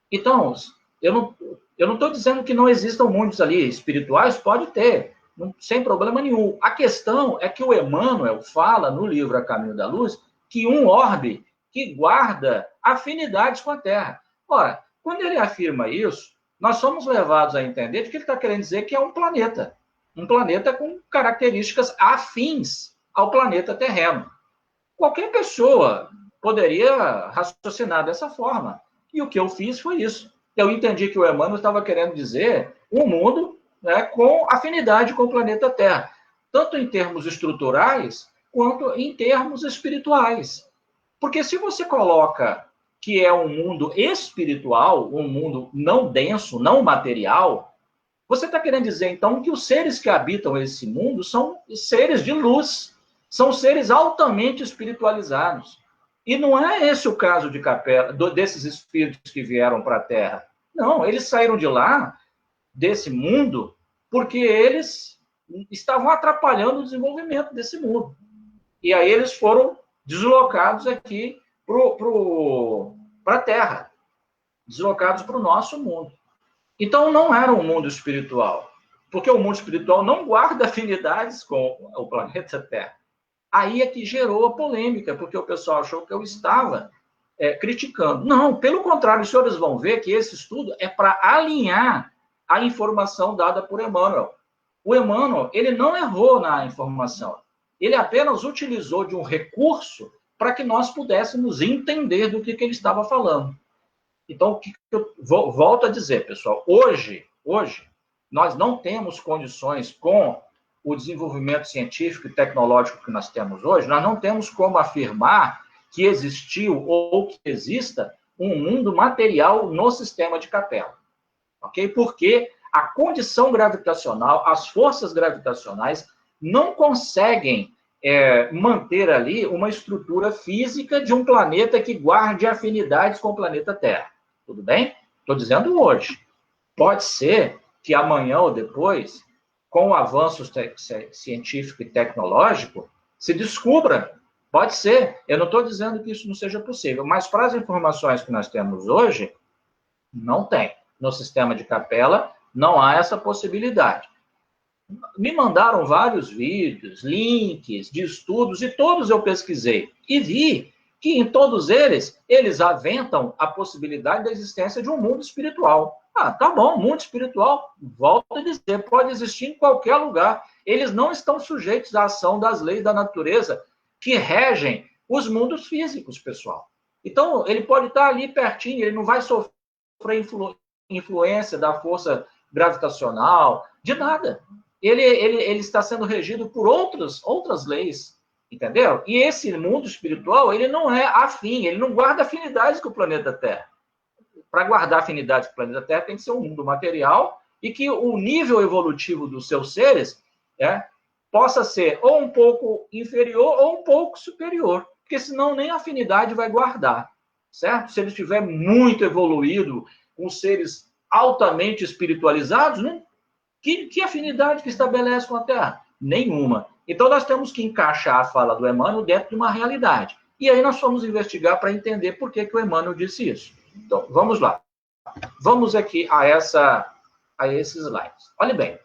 Então, eu não estou dizendo que não existam mundos ali espirituais, pode ter, sem problema nenhum. A questão é que o Emmanuel fala no livro A Caminho da Luz que um orbe que guarda afinidades com a Terra. Ora, quando ele afirma isso, nós somos levados a entender de que ele está querendo dizer que é um planeta com características afins ao planeta terreno. Qualquer pessoa poderia raciocinar dessa forma. E o que eu fiz foi isso. Eu entendi que o Emmanuel estava querendo dizer um mundo, né, com afinidade com o planeta Terra, tanto em termos estruturais quanto em termos espirituais. Porque se você coloca que é um mundo espiritual, um mundo não denso, não material, você está querendo dizer, então, que os seres que habitam esse mundo são seres de luz, são seres altamente espiritualizados. E não é esse o caso de Capela, desses espíritos que vieram para a Terra. Não, eles saíram de lá, desse mundo, porque eles estavam atrapalhando o desenvolvimento desse mundo. E aí eles foram deslocados aqui para a Terra, deslocados para o nosso mundo. Então, não era um mundo espiritual, porque o mundo espiritual não guarda afinidades com o planeta Terra. Aí é que gerou a polêmica, porque o pessoal achou que eu estava criticando. Não, pelo contrário, os senhores vão ver que esse estudo é para alinhar a informação dada por Emmanuel. O Emmanuel, ele não errou na informação, ele apenas utilizou de um recurso para que nós pudéssemos entender do que ele estava falando. Então, o que eu volto a dizer, pessoal? Hoje, nós não temos condições, com o desenvolvimento científico e tecnológico que nós temos hoje, nós não temos como afirmar que existiu ou que exista um mundo material no sistema de Capela. Ok? Porque a condição gravitacional, as forças gravitacionais, não conseguem manter ali uma estrutura física de um planeta que guarde afinidades com o planeta Terra. Tudo bem? Estou dizendo hoje. Pode ser que amanhã ou depois, com o avanço científico e tecnológico, se descubra. Pode ser. Eu não estou dizendo que isso não seja possível, mas para as informações que nós temos hoje, não tem. No sistema de Capela, não há essa possibilidade. Me mandaram vários vídeos, links de estudos, e todos eu pesquisei. E vi que em todos eles aventam a possibilidade da existência de um mundo espiritual. Ah, tá bom, mundo espiritual, volto a dizer, pode existir em qualquer lugar. Eles não estão sujeitos à ação das leis da natureza que regem os mundos físicos, pessoal. Então, ele pode estar ali pertinho, ele não vai sofrer influência da força gravitacional, de nada. Ele está sendo regido por outras leis, entendeu? E esse mundo espiritual, ele não é afim, ele não guarda afinidades com o planeta Terra. Para guardar afinidades com o planeta Terra, tem que ser um mundo material e que o nível evolutivo dos seus seres possa ser ou um pouco inferior ou um pouco superior, porque senão nem afinidade vai guardar, certo? Se ele estiver muito evoluído, com seres altamente espiritualizados, né? Que afinidade que estabelece com a Terra? Nenhuma. Então, nós temos que encaixar a fala do Emmanuel dentro de uma realidade. E aí nós fomos investigar para entender por que o Emmanuel disse isso. Então, vamos lá. Vamos aqui a esses slides. Olha bem,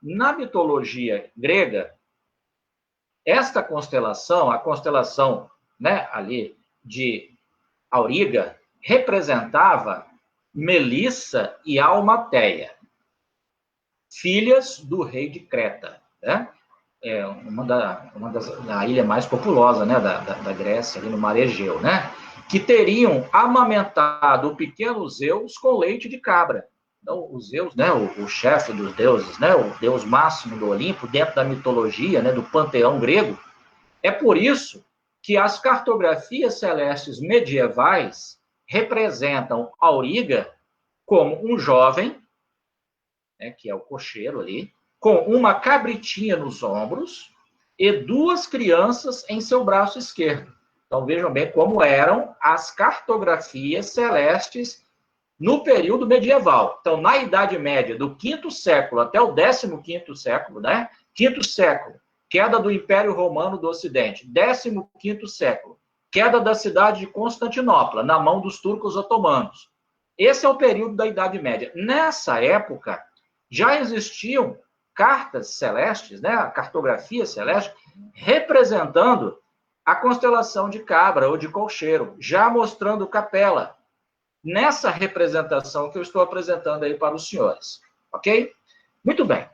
na mitologia grega, esta constelação, a constelação, né, ali de Auriga, representava Melissa e Almateia, filhas do rei de Creta, né? Da ilha mais populosa, né, da Grécia, ali no Mar Egeu, né? Que teriam amamentado o pequeno Zeus com leite de cabra. Então, o Zeus, né, o chefe dos deuses, né, o deus máximo do Olimpo, dentro da mitologia, né, do panteão grego. É por isso que as cartografias celestes medievais representam Auriga como um jovem, né, que é o cocheiro ali, com uma cabritinha nos ombros e duas crianças em seu braço esquerdo. Então, vejam bem como eram as cartografias celestes no período medieval. Então, na Idade Média, do 5º século até o 15º século, né? 5º século, queda do Império Romano do Ocidente. 15º século, queda da cidade de Constantinopla, na mão dos turcos otomanos. Esse é o período da Idade Média. Nessa época, já existiam cartas celestes, né? A cartografia celeste, representando a constelação de Cabra ou de Colcheiro, já mostrando Capela, nessa representação que eu estou apresentando aí para os senhores. Ok? Muito bem.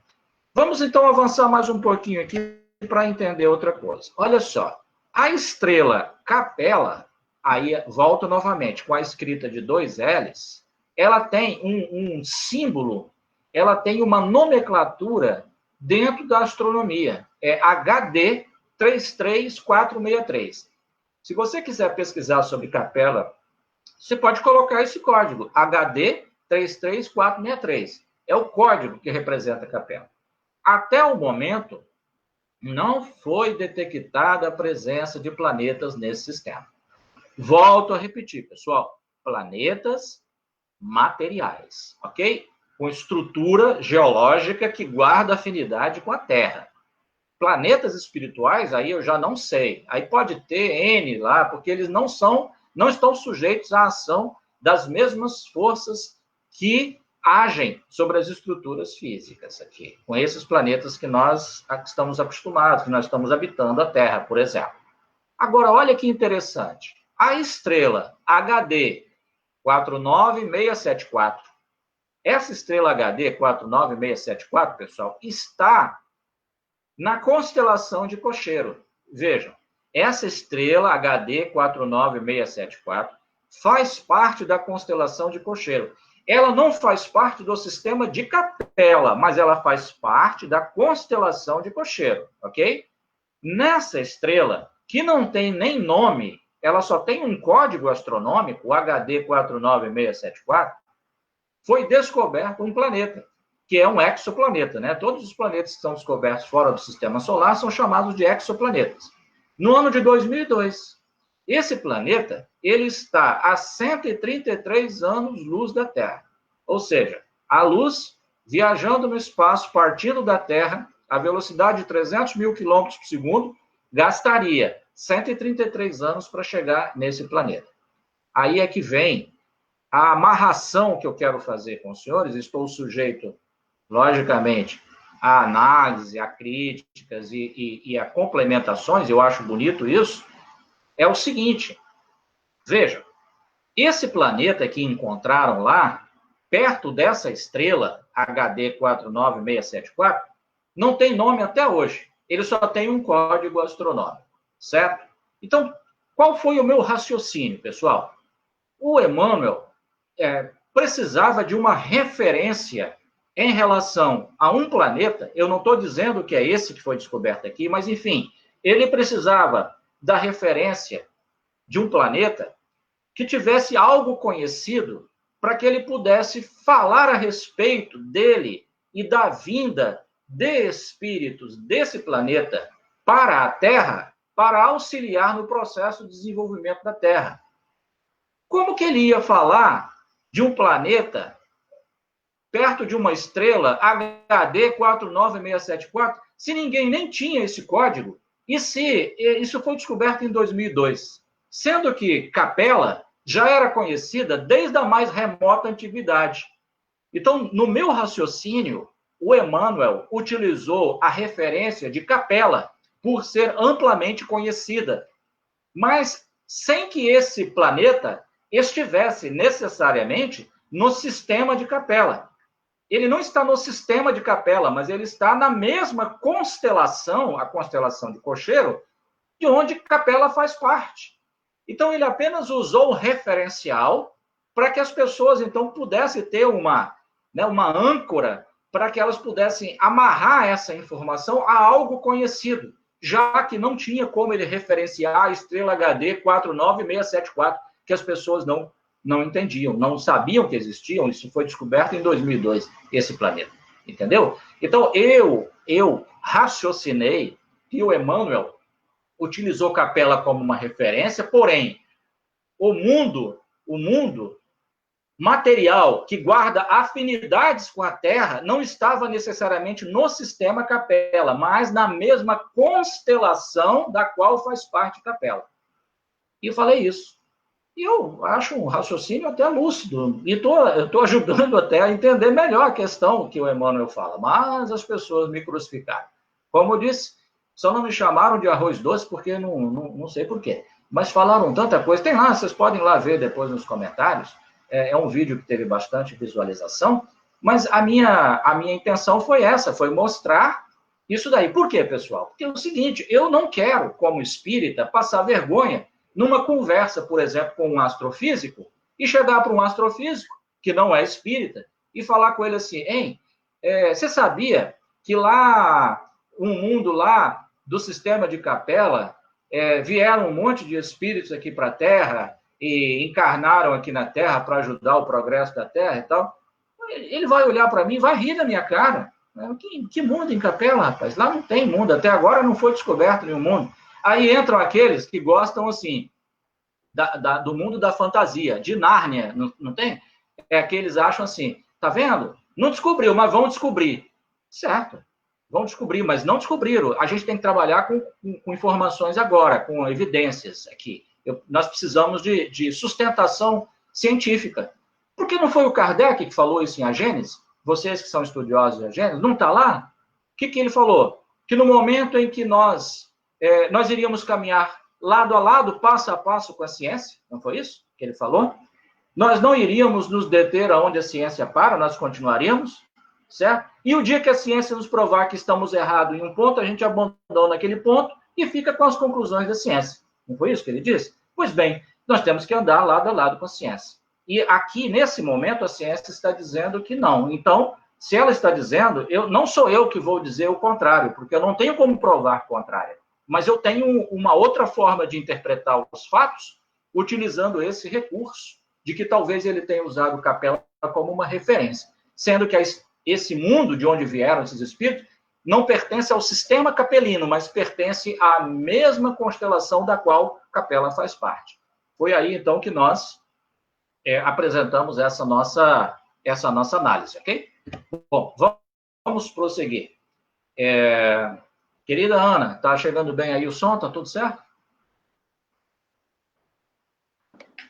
Vamos, então, avançar mais um pouquinho aqui para entender outra coisa. Olha só. A estrela Capella, aí volto novamente, com a escrita de 2 L's, ela tem um símbolo, ela tem uma nomenclatura dentro da astronomia. É HD 33463. Se você quiser pesquisar sobre Capella, você pode colocar esse código, HD 33463. É o código que representa Capella. Até o momento, não foi detectada a presença de planetas nesse sistema. Volto a repetir, pessoal. Planetas materiais, ok? Com estrutura geológica que guarda afinidade com a Terra. Planetas espirituais, aí eu já não sei. Aí pode ter N lá, porque eles não estão sujeitos à ação das mesmas forças que agem sobre as estruturas físicas aqui, com esses planetas que nós estamos acostumados, que nós estamos habitando a Terra, por exemplo. Agora, olha que interessante. A estrela HD 49674, essa estrela HD 49674, pessoal, está na constelação de Cocheiro. Vejam, essa estrela HD 49674 faz parte da constelação de Cocheiro. Ela não faz parte do sistema de Capella, mas ela faz parte da constelação de Cocheiro, ok? Nessa estrela, que não tem nem nome, ela só tem um código astronômico, o HD 49674, foi descoberto um planeta, que é um exoplaneta, né? Todos os planetas que são descobertos fora do sistema solar são chamados de exoplanetas. No ano de 2002, esse planeta, ele está a 133 anos-luz da Terra. Ou seja, a luz viajando no espaço, partindo da Terra, a velocidade de 300 mil quilômetros por segundo, gastaria 133 anos para chegar nesse planeta. Aí é que vem a amarração que eu quero fazer com os senhores. Estou sujeito, logicamente, a análise, a críticas e a complementações, eu acho bonito isso. É o seguinte, veja, esse planeta que encontraram lá, perto dessa estrela HD 49674, não tem nome até hoje. Ele só tem um código astronômico, certo? Então, qual foi o meu raciocínio, pessoal? O Emmanuel precisava de uma referência em relação a um planeta. Eu não estou dizendo que é esse que foi descoberto aqui, mas, enfim, ele precisava da referência de um planeta que tivesse algo conhecido para que ele pudesse falar a respeito dele e da vinda de espíritos desse planeta para a Terra, para auxiliar no processo de desenvolvimento da Terra. Como que ele ia falar de um planeta perto de uma estrela HD 49674 se ninguém nem tinha esse código? E se isso foi descoberto em 2002, sendo que Capella já era conhecida desde a mais remota antiguidade. Então, no meu raciocínio, o Emmanuel utilizou a referência de Capella por ser amplamente conhecida, mas sem que esse planeta estivesse necessariamente no sistema de Capella. Ele não está no sistema de Capella, mas ele está na mesma constelação, a constelação de Cocheiro, de onde Capella faz parte. Então, ele apenas usou o referencial para que as pessoas, então, pudessem ter uma âncora para que elas pudessem amarrar essa informação a algo conhecido, já que não tinha como ele referenciar a estrela HD 49674, que as pessoas não entendiam, não sabiam que existiam. Isso foi descoberto em 2002, esse planeta, entendeu? Então, eu raciocinei que o Emmanuel utilizou Capella como uma referência, porém, o mundo material que guarda afinidades com a Terra não estava necessariamente no sistema Capella, mas na mesma constelação da qual faz parte Capella. E eu falei isso. E eu acho um raciocínio até lúcido, e estou ajudando até a entender melhor a questão que o Emmanuel fala, mas as pessoas me crucificaram. Como eu disse, só não me chamaram de arroz doce porque não sei por quê, mas falaram tanta coisa. Tem lá, vocês podem lá ver depois nos comentários, é um vídeo que teve bastante visualização, mas a minha intenção foi essa, foi mostrar isso daí. Por quê, pessoal? Porque é o seguinte, eu não quero, como espírita, passar vergonha numa conversa, por exemplo, com um astrofísico, e chegar para um astrofísico, que não é espírita, e falar com ele assim, hein, você sabia que lá, um mundo lá do sistema de Capela, vieram um monte de espíritos aqui para a Terra e encarnaram aqui na Terra para ajudar o progresso da Terra e tal? Ele vai olhar para mim, vai rir da minha cara. Que mundo em Capela, rapaz? Lá não tem mundo, até agora não foi descoberto nenhum mundo. Aí entram aqueles que gostam, assim, do mundo da fantasia, de Nárnia, não tem? Que eles acham assim, tá vendo? Não descobriu, mas vão descobrir. Certo, vão descobrir, mas não descobriram. A gente tem que trabalhar com informações agora, com evidências aqui. Nós precisamos de sustentação científica. Por que não foi o Kardec que falou isso em A Gênese? Vocês que são estudiosos de A Gênese, não está lá? O que ele falou? Que no momento em que nós iríamos caminhar lado a lado, passo a passo com a ciência, não foi isso que ele falou? Nós não iríamos nos deter aonde a ciência para, nós continuaríamos, certo? E o dia que a ciência nos provar que estamos errados em um ponto, a gente abandona aquele ponto e fica com as conclusões da ciência. Não foi isso que ele disse? Pois bem, nós temos que andar lado a lado com a ciência. E aqui, nesse momento, a ciência está dizendo que não. Então, se ela está dizendo, não sou eu que vou dizer o contrário, porque eu não tenho como provar o contrário. Mas eu tenho uma outra forma de interpretar os fatos, utilizando esse recurso, de que talvez ele tenha usado Capela como uma referência, sendo que esse mundo de onde vieram esses espíritos não pertence ao sistema capelino, mas pertence à mesma constelação da qual Capela faz parte. Foi aí, então, que nós apresentamos essa nossa análise, ok? Bom, vamos prosseguir. Querida Ana, está chegando bem aí o som? Está tudo certo?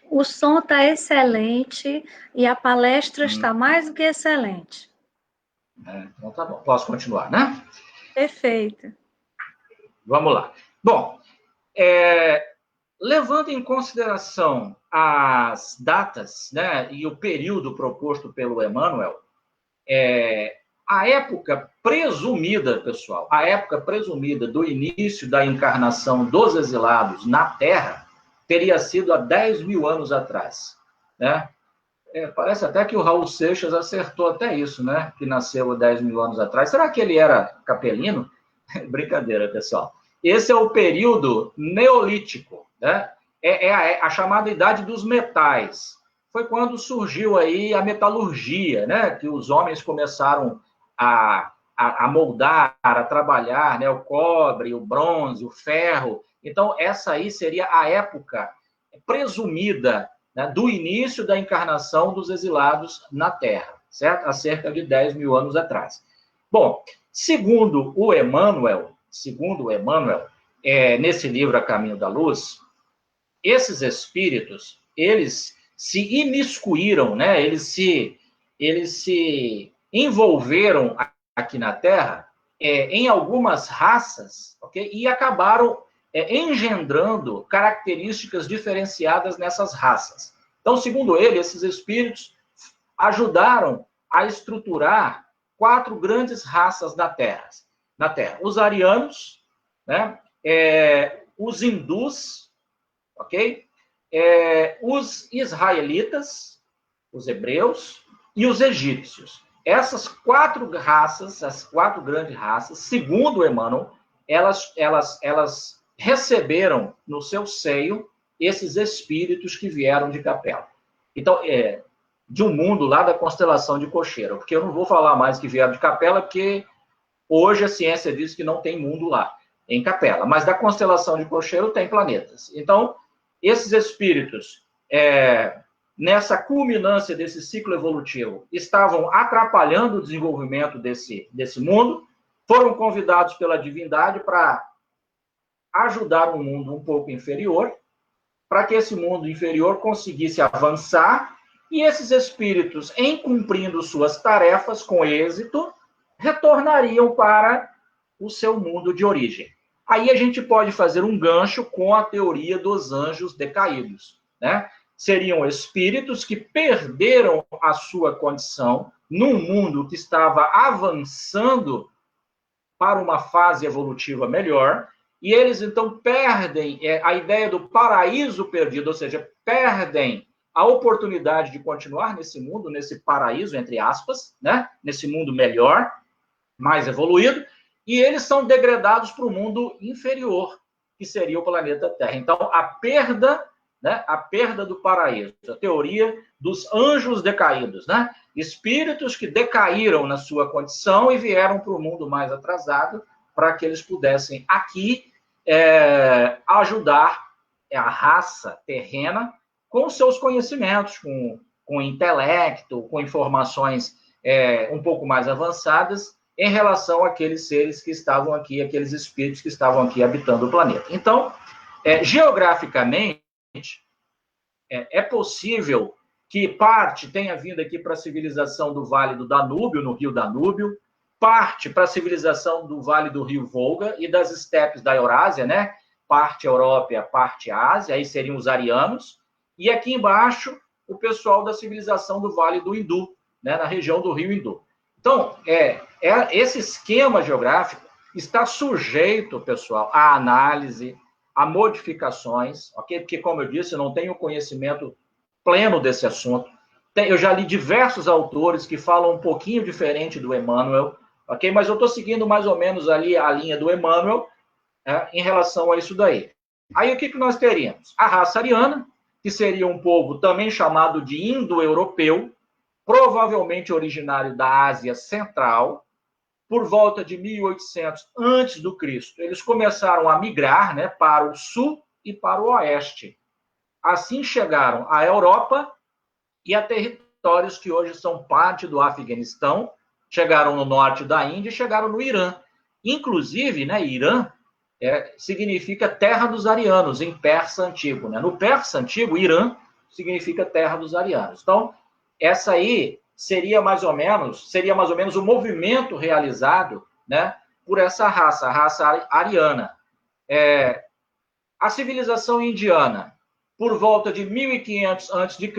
O som está excelente e a palestra está mais do que excelente. Então tá bom. Posso continuar, né? Perfeito. Vamos lá. Bom, levando em consideração as datas, né, e o período proposto pelo Emmanuel, a época presumida, pessoal, a época presumida do início da encarnação dos exilados na Terra teria sido há 10 mil anos atrás, né? Parece até que o Raul Seixas acertou até isso, né? Que nasceu há 10 mil anos atrás. Será que ele era capelino? Brincadeira, pessoal. Esse é o período neolítico, né? A chamada Idade dos Metais. Foi quando surgiu aí a metalurgia, né? Que os homens começaram a moldar, a trabalhar, né? O cobre, o bronze, o ferro. Então, essa aí seria a época presumida, né, do início da encarnação dos exilados na Terra, certo? Há cerca de 10 mil anos atrás. Bom, segundo o Emmanuel, nesse livro A Caminho da Luz, esses espíritos, eles se imiscuíram, né? Eles se envolveram aqui na Terra em algumas raças, ok? E acabaram engendrando características diferenciadas nessas raças. Então, segundo ele, esses espíritos ajudaram a estruturar 4 grandes raças na Terra. Os arianos, né? Os hindus, ok? Os israelitas, os hebreus e os egípcios. Essas 4 raças, as 4 grandes raças, segundo Emmanuel, elas receberam no seu seio esses espíritos que vieram de Capela. Então, de um mundo lá da constelação de Cocheiro, porque eu não vou falar mais que vieram de Capela, porque hoje a ciência diz que não tem mundo lá, em Capela, mas da constelação de Cocheiro tem planetas. Então, esses espíritos, nessa culminância desse ciclo evolutivo, estavam atrapalhando o desenvolvimento desse mundo, foram convidados pela divindade para ajudar um mundo um pouco inferior, para que esse mundo inferior conseguisse avançar, e esses espíritos, em cumprindo suas tarefas com êxito, retornariam para o seu mundo de origem. Aí a gente pode fazer um gancho com a teoria dos anjos decaídos, né? seriam espíritos que perderam a sua condição num mundo que estava avançando para uma fase evolutiva melhor, e eles então perdem a ideia do paraíso perdido, ou seja, perdem a oportunidade de continuar nesse mundo, nesse paraíso, entre aspas, né? Nesse mundo melhor, mais evoluído, e eles são degradados para o mundo inferior, que seria o planeta Terra. Então, a perda, né? A perda do paraíso, a teoria dos anjos decaídos, né? Espíritos que decaíram na sua condição e vieram para o mundo mais atrasado para que eles pudessem aqui ajudar a raça terrena com seus conhecimentos, com intelecto, com informações um pouco mais avançadas em relação àqueles seres que estavam aqui, aqueles espíritos que estavam aqui habitando o planeta. Então, geograficamente, é possível que parte tenha vindo aqui para a civilização do Vale do Danúbio, no rio Danúbio, parte para a civilização do Vale do Rio Volga e das estepes da Eurásia, né? Parte Europa, parte Ásia, aí seriam os arianos, e aqui embaixo o pessoal da civilização do Vale do Hindu, né? Na região do rio Hindu. Então, esse esquema geográfico está sujeito, pessoal, à análise, a modificações, ok? Porque, como eu disse, eu não tenho conhecimento pleno desse assunto. Eu já li diversos autores que falam um pouquinho diferente do Emmanuel, ok? Mas eu estou seguindo mais ou menos ali a linha do Emmanuel em relação a isso daí. Aí o que nós teríamos? A raça ariana, que seria um povo também chamado de indo-europeu, provavelmente originário da Ásia Central, por volta de 1800 antes do Cristo. Eles começaram a migrar, né, para o sul e para o oeste. Assim chegaram à Europa e a territórios que hoje são parte do Afeganistão, chegaram no norte da Índia e chegaram no Irã. Inclusive, né, Irã significa terra dos arianos, em persa antigo. Né? No persa antigo, Irã significa terra dos arianos. Então, essa aí seria mais ou menos o movimento realizado, né, por essa raça, a raça ariana. A civilização indiana, por volta de 1500 a.C.,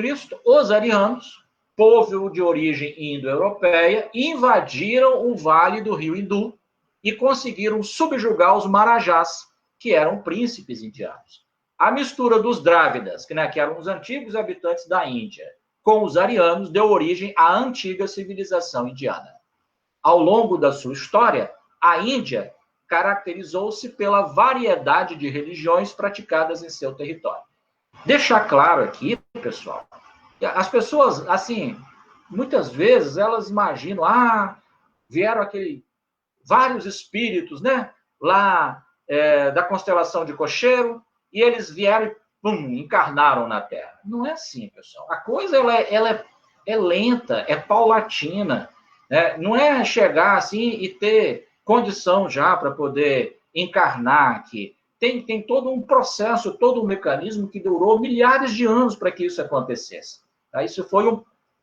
os arianos, povo de origem indo-europeia, invadiram o vale do rio Hindu e conseguiram subjugar os marajás, que eram príncipes indianos. A mistura dos drávidas, que eram os antigos habitantes da Índia, com os arianos, deu origem à antiga civilização indiana. Ao longo da sua história, a Índia caracterizou-se pela variedade de religiões praticadas em seu território. Deixar claro aqui, pessoal, as pessoas, assim, muitas vezes elas imaginam, vieram vários espíritos, né, lá da constelação de Cocheiro, e eles vieram e encarnaram na Terra. Não é assim, pessoal. A coisa ela é lenta, é paulatina, né? Não é chegar assim e ter condição já para poder encarnar aqui. Tem todo um processo, todo um mecanismo que durou milhares de anos para que isso acontecesse. Isso foi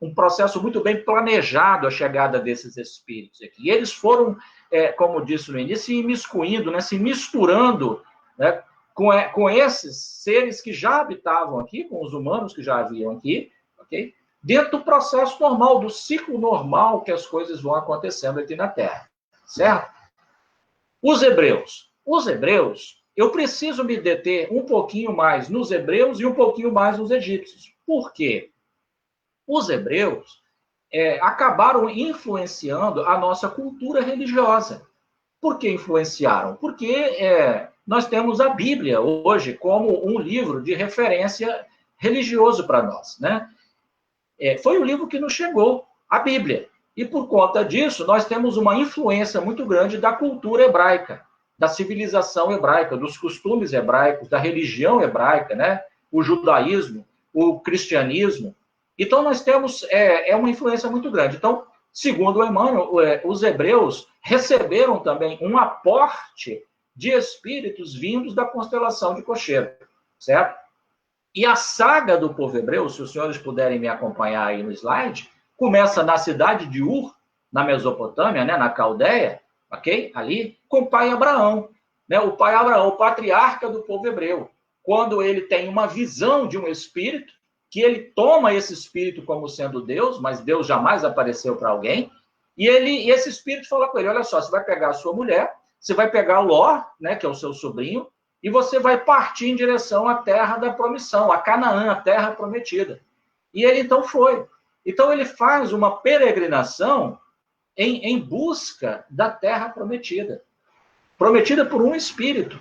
um processo muito bem planejado, a chegada desses espíritos aqui. E eles foram, como disse no início, se imiscuindo, né, se misturando, né, com esses seres que já habitavam aqui, com os humanos que já haviam aqui, ok? Dentro do processo normal, do ciclo normal que as coisas vão acontecendo aqui na Terra, certo? Os hebreus, eu preciso me deter um pouquinho mais nos hebreus e um pouquinho mais nos egípcios. Por quê? Os hebreus acabaram influenciando a nossa cultura religiosa. Por que influenciaram? Porque nós temos a Bíblia hoje como um livro de referência religioso para nós, né? Foi o livro que nos chegou, a Bíblia. E por conta disso, nós temos uma influência muito grande da cultura hebraica, da civilização hebraica, dos costumes hebraicos, da religião hebraica, né? O judaísmo, o cristianismo. Então, nós temos uma influência muito grande. Então, segundo o Emmanuel, os hebreus receberam também um aporte de espíritos vindos da constelação de Cocheiro, certo? E a saga do povo hebreu, se os senhores puderem me acompanhar aí no slide, começa na cidade de Ur, na Mesopotâmia, né, na Caldeia, ok? Ali, com o pai Abraão, né? O pai Abraão, o patriarca do povo hebreu. Quando ele tem uma visão de um espírito, que ele toma esse espírito como sendo Deus, mas Deus jamais apareceu para alguém, e esse espírito fala com ele, olha só, você vai pegar a sua mulher, você vai pegar Ló, né, que é o seu sobrinho, e você vai partir em direção à terra da promissão, a Canaã, a terra prometida. E ele então foi. Então ele faz uma peregrinação em busca da terra prometida. Prometida por um espírito,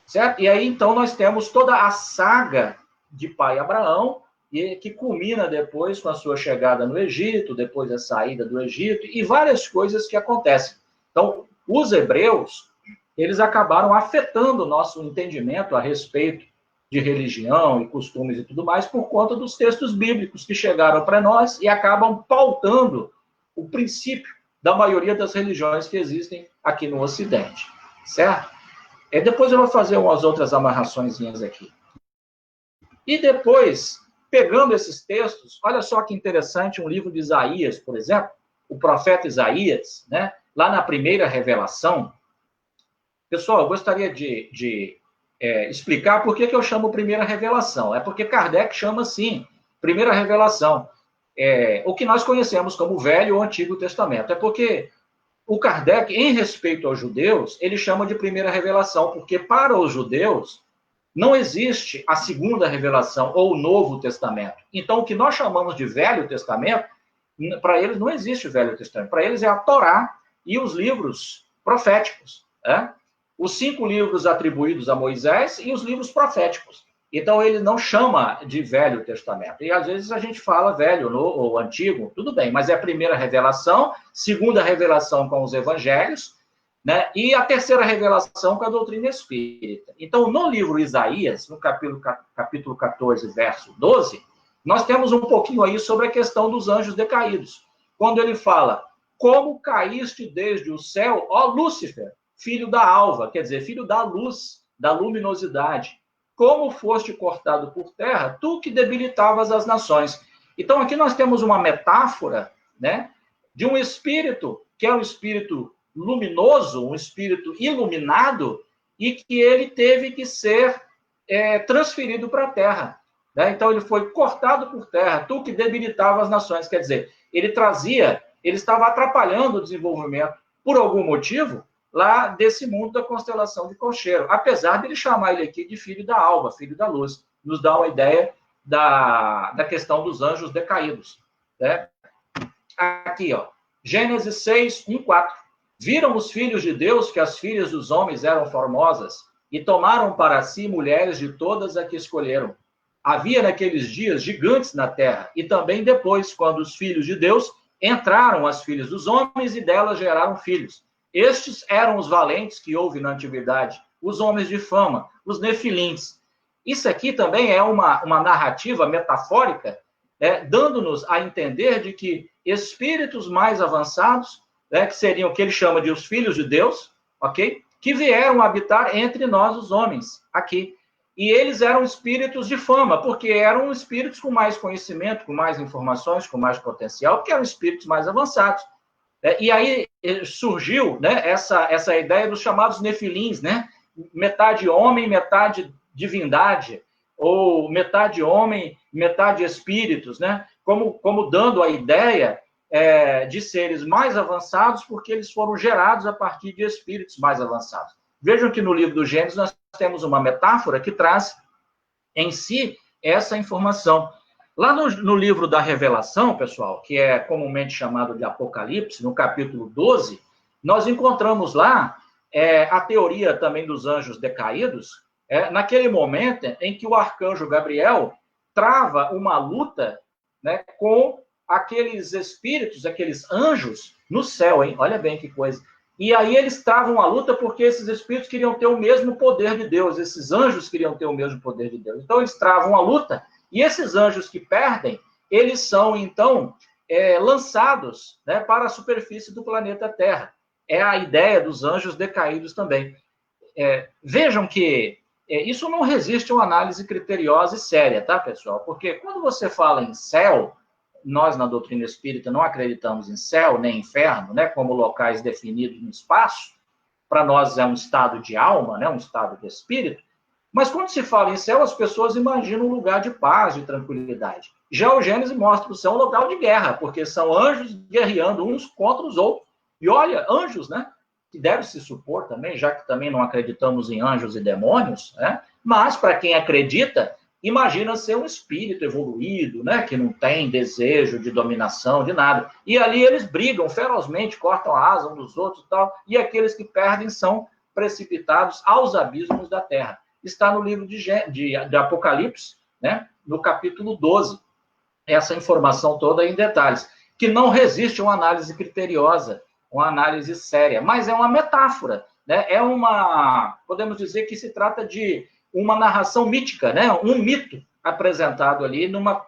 certo? E aí então nós temos toda a saga de pai Abraão, que culmina depois com a sua chegada no Egito, depois a saída do Egito, e várias coisas que acontecem. Então, os hebreus, eles acabaram afetando o nosso entendimento a respeito de religião e costumes e tudo mais, por conta dos textos bíblicos que chegaram para nós e acabam pautando o princípio da maioria das religiões que existem aqui no Ocidente, certo? E depois eu vou fazer umas outras amarraçõezinhas aqui. E depois, pegando esses textos, olha só que interessante, um livro de Isaías, por exemplo, o profeta Isaías, né? Lá na primeira revelação. Pessoal, eu gostaria de explicar por que eu chamo primeira revelação. É porque Kardec chama assim, primeira revelação. O que nós conhecemos como Velho ou Antigo Testamento. É porque o Kardec, em respeito aos judeus, ele chama de primeira revelação, porque para os judeus não existe a segunda revelação ou o Novo Testamento. Então, o que nós chamamos de Velho Testamento, para eles não existe o Velho Testamento. Para eles é a Torá e os livros proféticos, né? Os 5 livros atribuídos a Moisés e os livros proféticos. Então, ele não chama de Velho Testamento. E, às vezes, a gente fala velho ou antigo, tudo bem, mas é a primeira revelação, segunda revelação com os evangelhos, né? E a terceira revelação com a doutrina espírita. Então, no livro Isaías, no capítulo 14, verso 12, nós temos um pouquinho aí sobre a questão dos anjos decaídos. Quando ele fala, como caíste desde o céu, ó Lúcifer, filho da alva, quer dizer, filho da luz, da luminosidade. Como foste cortado por terra, tu que debilitavas as nações. Então, aqui nós temos uma metáfora, né, de um espírito, que é um espírito luminoso, um espírito iluminado, e que ele teve que ser transferido para a terra. Né? Então, ele foi cortado por terra, tu que debilitava as nações. Quer dizer, ele estava atrapalhando o desenvolvimento, por algum motivo, lá desse mundo da constelação de Cocheiro. Apesar de ele chamar ele aqui de filho da alva, filho da luz. Nos dá uma ideia da questão dos anjos decaídos. Né? Aqui, ó, Gênesis 6, 1, 4. Viram os filhos de Deus que as filhas dos homens eram formosas e tomaram para si mulheres de todas as que escolheram. Havia naqueles dias gigantes na terra, e também depois, quando os filhos de Deus entraram as filhas dos homens e delas geraram filhos. Estes eram os valentes que houve na antiguidade, os homens de fama, os nefilins. Isso aqui também é uma narrativa metafórica, dando-nos a entender de que espíritos mais avançados, que seriam o que ele chama de os filhos de Deus, ok? Que vieram habitar entre nós, os homens, aqui. E eles eram espíritos de fama, porque eram espíritos com mais conhecimento, com mais informações, com mais potencial, porque eram espíritos mais avançados. E aí surgiu, né, essa ideia dos chamados nefilins, né? Metade homem, metade divindade, ou metade homem, metade espíritos, né? Como dando a ideia de seres mais avançados, porque eles foram gerados a partir de espíritos mais avançados. Vejam que no livro do Gênesis nós temos uma metáfora que traz em si essa informação. Lá no livro da Revelação, pessoal, que é comumente chamado de Apocalipse, no capítulo 12, nós encontramos lá a teoria também dos anjos decaídos, naquele momento em que o arcanjo Gabriel trava uma luta, né, com aqueles espíritos, aqueles anjos no céu, hein? Olha bem que coisa. E aí eles travam a luta porque esses espíritos queriam ter o mesmo poder de Deus, esses anjos queriam ter o mesmo poder de Deus. Então eles travam a luta, e esses anjos que perdem, eles são, então, lançados, né, para a superfície do planeta Terra. É a ideia dos anjos decaídos também. Vejam que isso não resiste a uma análise criteriosa e séria, tá, pessoal? Porque quando você fala em céu, nós, na doutrina espírita, não acreditamos em céu nem inferno, né, como locais definidos no espaço. Para nós é um estado de alma, né, um estado de espírito. Mas quando se fala em céu, as pessoas imaginam um lugar de paz, de tranquilidade. Já o Gênesis mostra que o céu é um local de guerra, porque são anjos guerreando uns contra os outros. E olha, anjos, né? Que deve se supor também, já que também não acreditamos em anjos e demônios, né? Mas para quem acredita, imagina ser um espírito evoluído, né? Que não tem desejo de dominação, de nada. E ali eles brigam ferozmente, cortam a asa uns dos outros e tal, e aqueles que perdem são precipitados aos abismos da terra. Está no livro de Apocalipse, né? No capítulo 12, essa informação toda em detalhes, que não resiste a uma análise criteriosa, uma análise séria, mas é uma metáfora, né? Podemos dizer que se trata de uma narração mítica, né? Um mito apresentado ali numa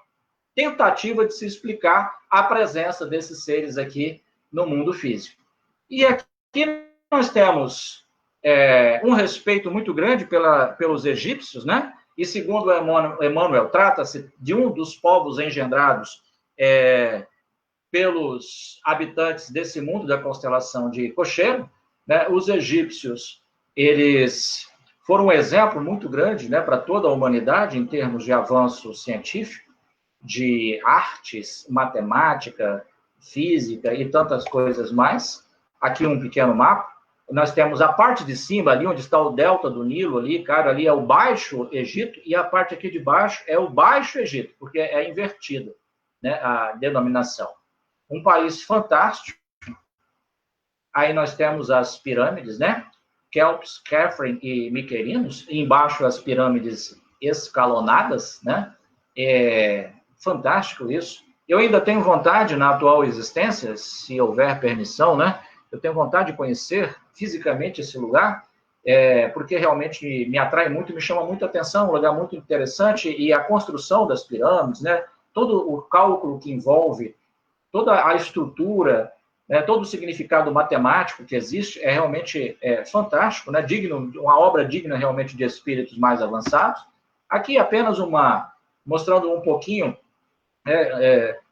tentativa de se explicar a presença desses seres aqui no mundo físico. E aqui nós temos um respeito muito grande pelos egípcios, né? E segundo Emmanuel, trata-se de um dos povos engendrados pelos habitantes desse mundo da constelação de Cocheiro, né? Os egípcios, eles foram um exemplo muito grande, né, para toda a humanidade em termos de avanço científico, de artes, matemática, física e tantas coisas mais. Aqui um pequeno mapa. Nós temos a parte de cima, ali onde está o delta do Nilo, ali, cara, ali é o Baixo Egito, e a parte aqui de baixo é o Baixo Egito, porque é invertida, né, a denominação. Um país fantástico. Aí nós temos as pirâmides, né? Kelps, Khafre e Miquerinos, e embaixo as pirâmides escalonadas, né? É fantástico isso. Eu ainda tenho vontade, na atual existência, se houver permissão, né? Eu tenho vontade de conhecer fisicamente esse lugar, porque realmente me atrai muito, me chama muita atenção, um lugar muito interessante, e a construção das pirâmides, né? Todo o cálculo que envolve, toda a estrutura, né? Todo o significado matemático que existe é realmente fantástico, né? Digno, uma obra digna realmente de espíritos mais avançados. Aqui apenas mostrando um pouquinho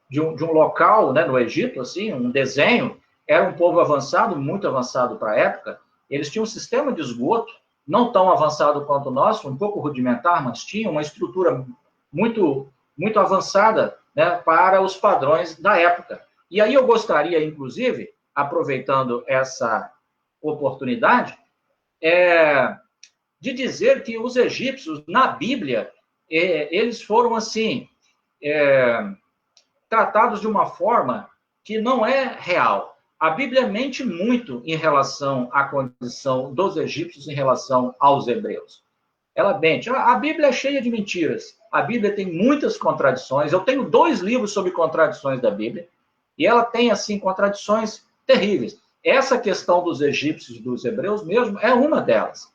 de um local, né, no Egito, assim, um desenho. Era um povo avançado, muito avançado para a época. Eles tinham um sistema de esgoto, não tão avançado quanto o nosso, um pouco rudimentar, mas tinha uma estrutura muito, muito avançada, né, para os padrões da época. E aí eu gostaria, inclusive, aproveitando essa oportunidade, de dizer que os egípcios, na Bíblia, eles foram, assim, tratados de uma forma que não é real. A Bíblia mente muito em relação à condição dos egípcios em relação aos hebreus. Ela mente. A Bíblia é cheia de mentiras. A Bíblia tem muitas contradições. Eu tenho 2 livros sobre contradições da Bíblia, e ela tem, assim, contradições terríveis. Essa questão dos egípcios e dos hebreus mesmo é uma delas.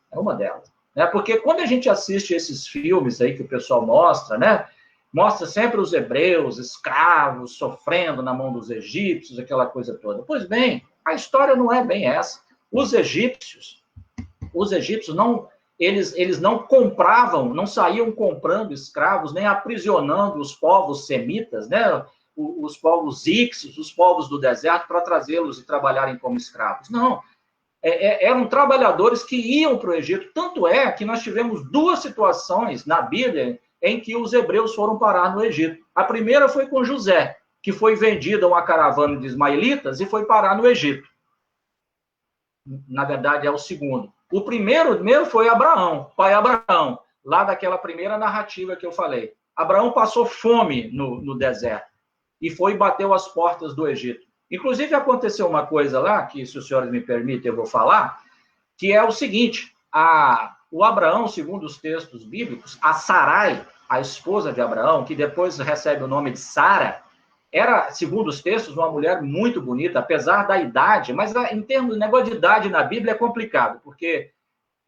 Né? Porque quando a gente assiste esses filmes aí que o pessoal mostra, né? Mostra sempre os hebreus, escravos, sofrendo na mão dos egípcios, aquela coisa toda. Pois bem, a história não é bem essa. Os egípcios não, eles não compravam, não saíam comprando escravos, nem aprisionando os povos semitas, né? Os povos íxios, os povos do deserto, para trazê-los e trabalharem como escravos. Não. Eram trabalhadores que iam para o Egito. Tanto é que nós tivemos 2 situações na Bíblia em que os hebreus foram parar no Egito. A primeira foi com José, que foi vendido a uma caravana de ismaelitas e foi parar no Egito. Na verdade, é o segundo. O primeiro foi Abraão, pai Abraão, lá daquela primeira narrativa que eu falei. Abraão passou fome no deserto e foi e bateu as portas do Egito. Inclusive, aconteceu uma coisa lá, que, se os senhores me permitem, eu vou falar, que é o seguinte: o Abraão, segundo os textos bíblicos, a Sarai, a esposa de Abraão, que depois recebe o nome de Sara, era, segundo os textos, uma mulher muito bonita, apesar da idade, mas em termos de negócio de idade na Bíblia é complicado, porque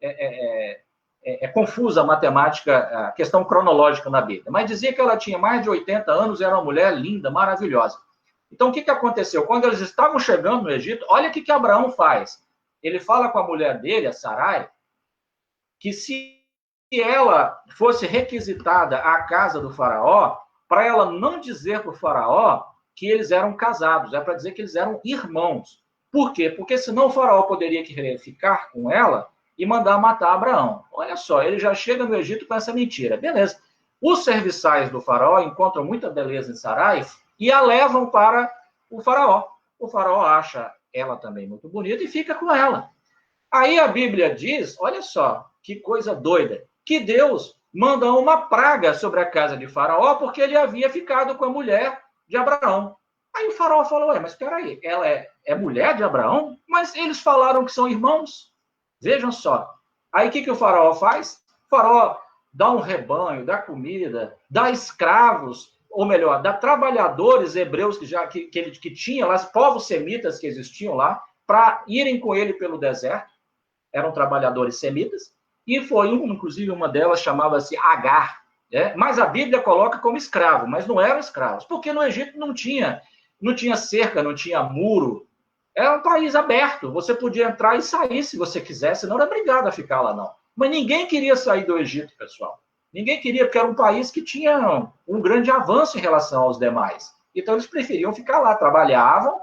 é confusa a matemática, a questão cronológica na Bíblia. Mas dizia que ela tinha mais de 80 anos, era uma mulher linda, maravilhosa. Então, o que aconteceu? Quando eles estavam chegando no Egito, olha o que Abraão faz. Ele fala com a mulher dele, a Sarai, que se ela fosse requisitada à casa do faraó, para ela não dizer para o faraó que eles eram casados, é para dizer que eles eram irmãos. Por quê? Porque senão o faraó poderia querer ficar com ela e mandar matar Abraão. Olha só, ele já chega no Egito com essa mentira. Beleza. Os serviçais do faraó encontram muita beleza em Sarai e a levam para o faraó. O faraó acha ela também muito bonita e fica com ela. Aí a Bíblia diz, olha só, que coisa doida, que Deus manda uma praga sobre a casa de Faraó porque ele havia ficado com a mulher de Abraão. Aí o faraó falou, mas espera aí, ela é mulher de Abraão? Mas eles falaram que são irmãos. Vejam só. Aí o que o faraó faz? O faraó dá um rebanho, dá comida, dá escravos, ou melhor, dá trabalhadores hebreus que tinha lá, os povos semitas que existiam lá, para irem com ele pelo deserto. Eram trabalhadores semitas. E foi, inclusive, uma delas chamava-se Agar. Mas a Bíblia coloca como escravo, mas não eram escravos, porque no Egito não tinha cerca, não tinha muro. Era um país aberto, você podia entrar e sair se você quisesse, não era obrigado a ficar lá, não. Mas ninguém queria sair do Egito, pessoal. Ninguém queria, porque era um país que tinha um grande avanço em relação aos demais. Então, eles preferiam ficar lá, trabalhavam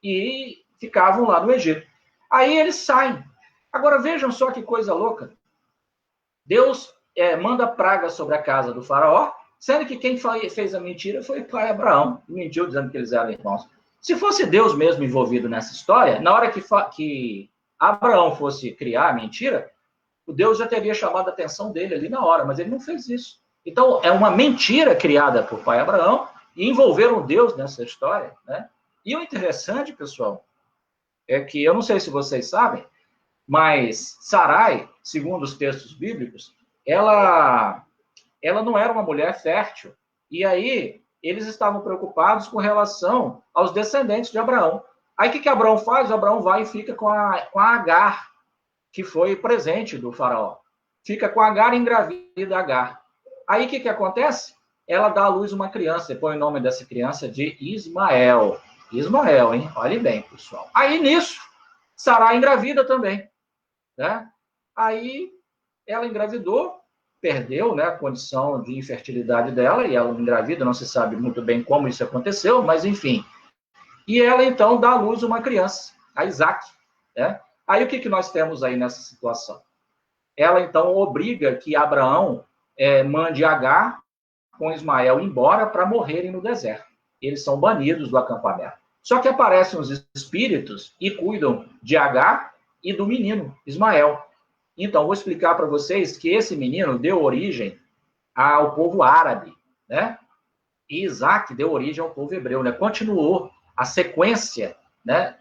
e ficavam lá no Egito. Aí eles saem. Agora, vejam só que coisa louca. Deus manda praga sobre a casa do faraó, sendo que quem fez a mentira foi o pai Abraão. Mentiu dizendo que eles eram irmãos. Se fosse Deus mesmo envolvido nessa história, na hora que Abraão fosse criar a mentira, o Deus já teria chamado a atenção dele ali na hora, mas ele não fez isso. Então, é uma mentira criada por pai Abraão e envolveram Deus nessa história, né? E o interessante, pessoal, é que, eu não sei se vocês sabem, mas Sarai, segundo os textos bíblicos, ela não era uma mulher fértil. E aí, eles estavam preocupados com relação aos descendentes de Abraão. Aí, o que Abraão faz? Abraão vai e fica com a Agar, que foi presente do faraó. Fica com a Agar e engravida Agar. Aí, o que acontece? Ela dá à luz uma criança, e põe o nome dessa criança de Ismael. Ismael, hein? Olhe bem, pessoal. Aí, nisso, Sarai engravida também. Né? Aí, ela engravidou, perdeu, né, a condição de infertilidade dela, e ela engravida, não se sabe muito bem como isso aconteceu, mas enfim. E ela, então, dá à luz uma criança, a Isaac. Né? Aí, o que nós temos aí nessa situação? Ela, então, obriga que Abraão mande Agar com Ismael embora para morrerem no deserto. Eles são banidos do acampamento. Só que aparecem os espíritos e cuidam de Agar e do menino, Ismael. Então, vou explicar para vocês que esse menino deu origem ao povo árabe, né? E Isaac deu origem ao povo hebreu, né? Continuou a sequência, né,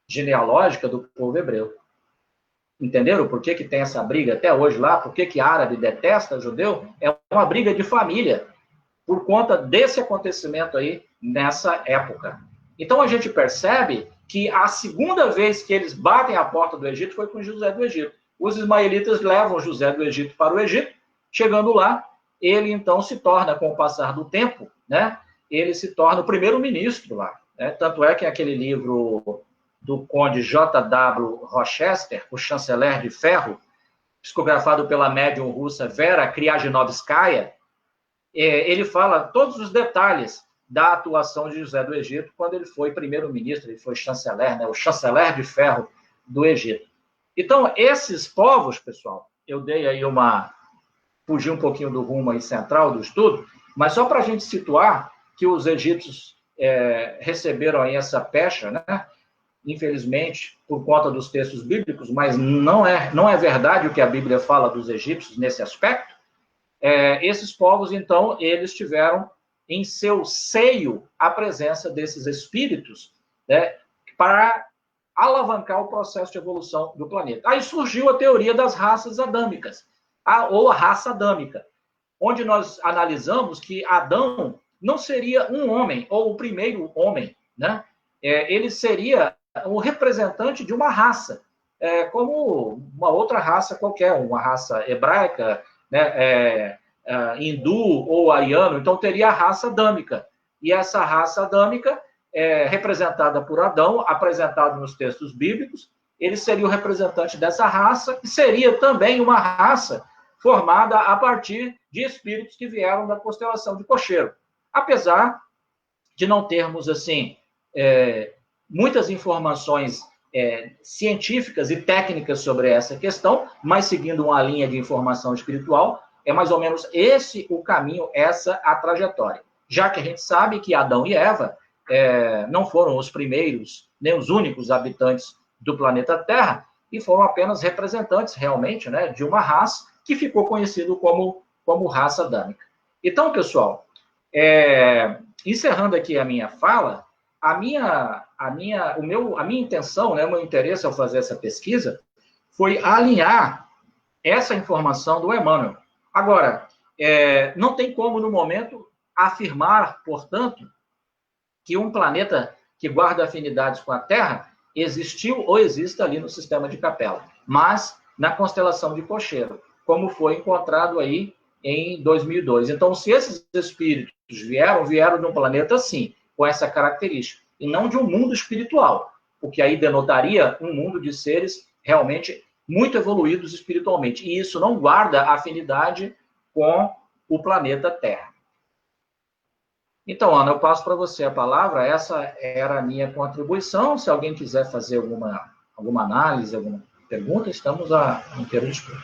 genealógica do povo hebreu. Entenderam por que tem essa briga até hoje lá? Por que árabe detesta judeu? É uma briga de família, por conta desse acontecimento aí, nessa época. Então, a gente percebe que a segunda vez que eles batem a porta do Egito foi com José do Egito. Os ismaelitas levam José do Egito para o Egito. Chegando lá, ele então se torna, com o passar do tempo, né, ele se torna o primeiro-ministro lá. Né? Tanto é que aquele livro do conde J.W. Rochester, o chanceler de ferro, psicografado pela médium russa Vera Kriajinovskaya, ele fala todos os detalhes da atuação de José do Egito quando ele foi primeiro-ministro, ele foi chanceler, né, o chanceler de ferro do Egito. Então, esses povos, pessoal, eu dei aí fugi um pouquinho do rumo aí central do estudo, mas só para a gente situar que os egípcios receberam aí essa pecha, né, infelizmente, por conta dos textos bíblicos, mas não é verdade o que a Bíblia fala dos egípcios nesse aspecto. Esses povos, então, eles tiveram em seu seio a presença desses espíritos, né, para alavancar o processo de evolução do planeta. Aí surgiu a teoria das raças adâmicas, ou a raça adâmica, onde nós analisamos que Adão não seria um homem, ou o primeiro homem, né? Ele seria o representante de uma raça, como uma outra raça qualquer, uma raça hebraica, né, hindu ou ariano, então teria a raça adâmica. E essa raça adâmica representada por Adão, apresentado nos textos bíblicos, ele seria o representante dessa raça, e seria também uma raça formada a partir de espíritos que vieram da constelação de Cocheiro. Apesar de não termos, assim, muitas informações científicas e técnicas sobre essa questão, mas seguindo uma linha de informação espiritual, é mais ou menos esse o caminho, essa a trajetória. Já que a gente sabe que Adão e Eva não foram os primeiros, nem os únicos habitantes do planeta Terra, e foram apenas representantes, realmente, né, de uma raça que ficou conhecido como raça adâmica. Então, pessoal, encerrando aqui a minha fala, a minha intenção, né, o meu interesse ao fazer essa pesquisa foi alinhar essa informação do Emmanuel. Agora, não tem como, no momento, afirmar, portanto, que um planeta que guarda afinidades com a Terra existiu ou existe ali no sistema de Capela, mas na constelação de Cocheiro, como foi encontrado aí em 2002. Então, se esses espíritos vieram de um planeta, sim, com essa característica, e não de um mundo espiritual, o que aí denotaria um mundo de seres realmente muito evoluídos espiritualmente. E isso não guarda afinidade com o planeta Terra. Então, Ana, eu passo para você a palavra. Essa era a minha contribuição. Se alguém quiser fazer alguma análise, alguma pergunta, estamos a inteiro dispor.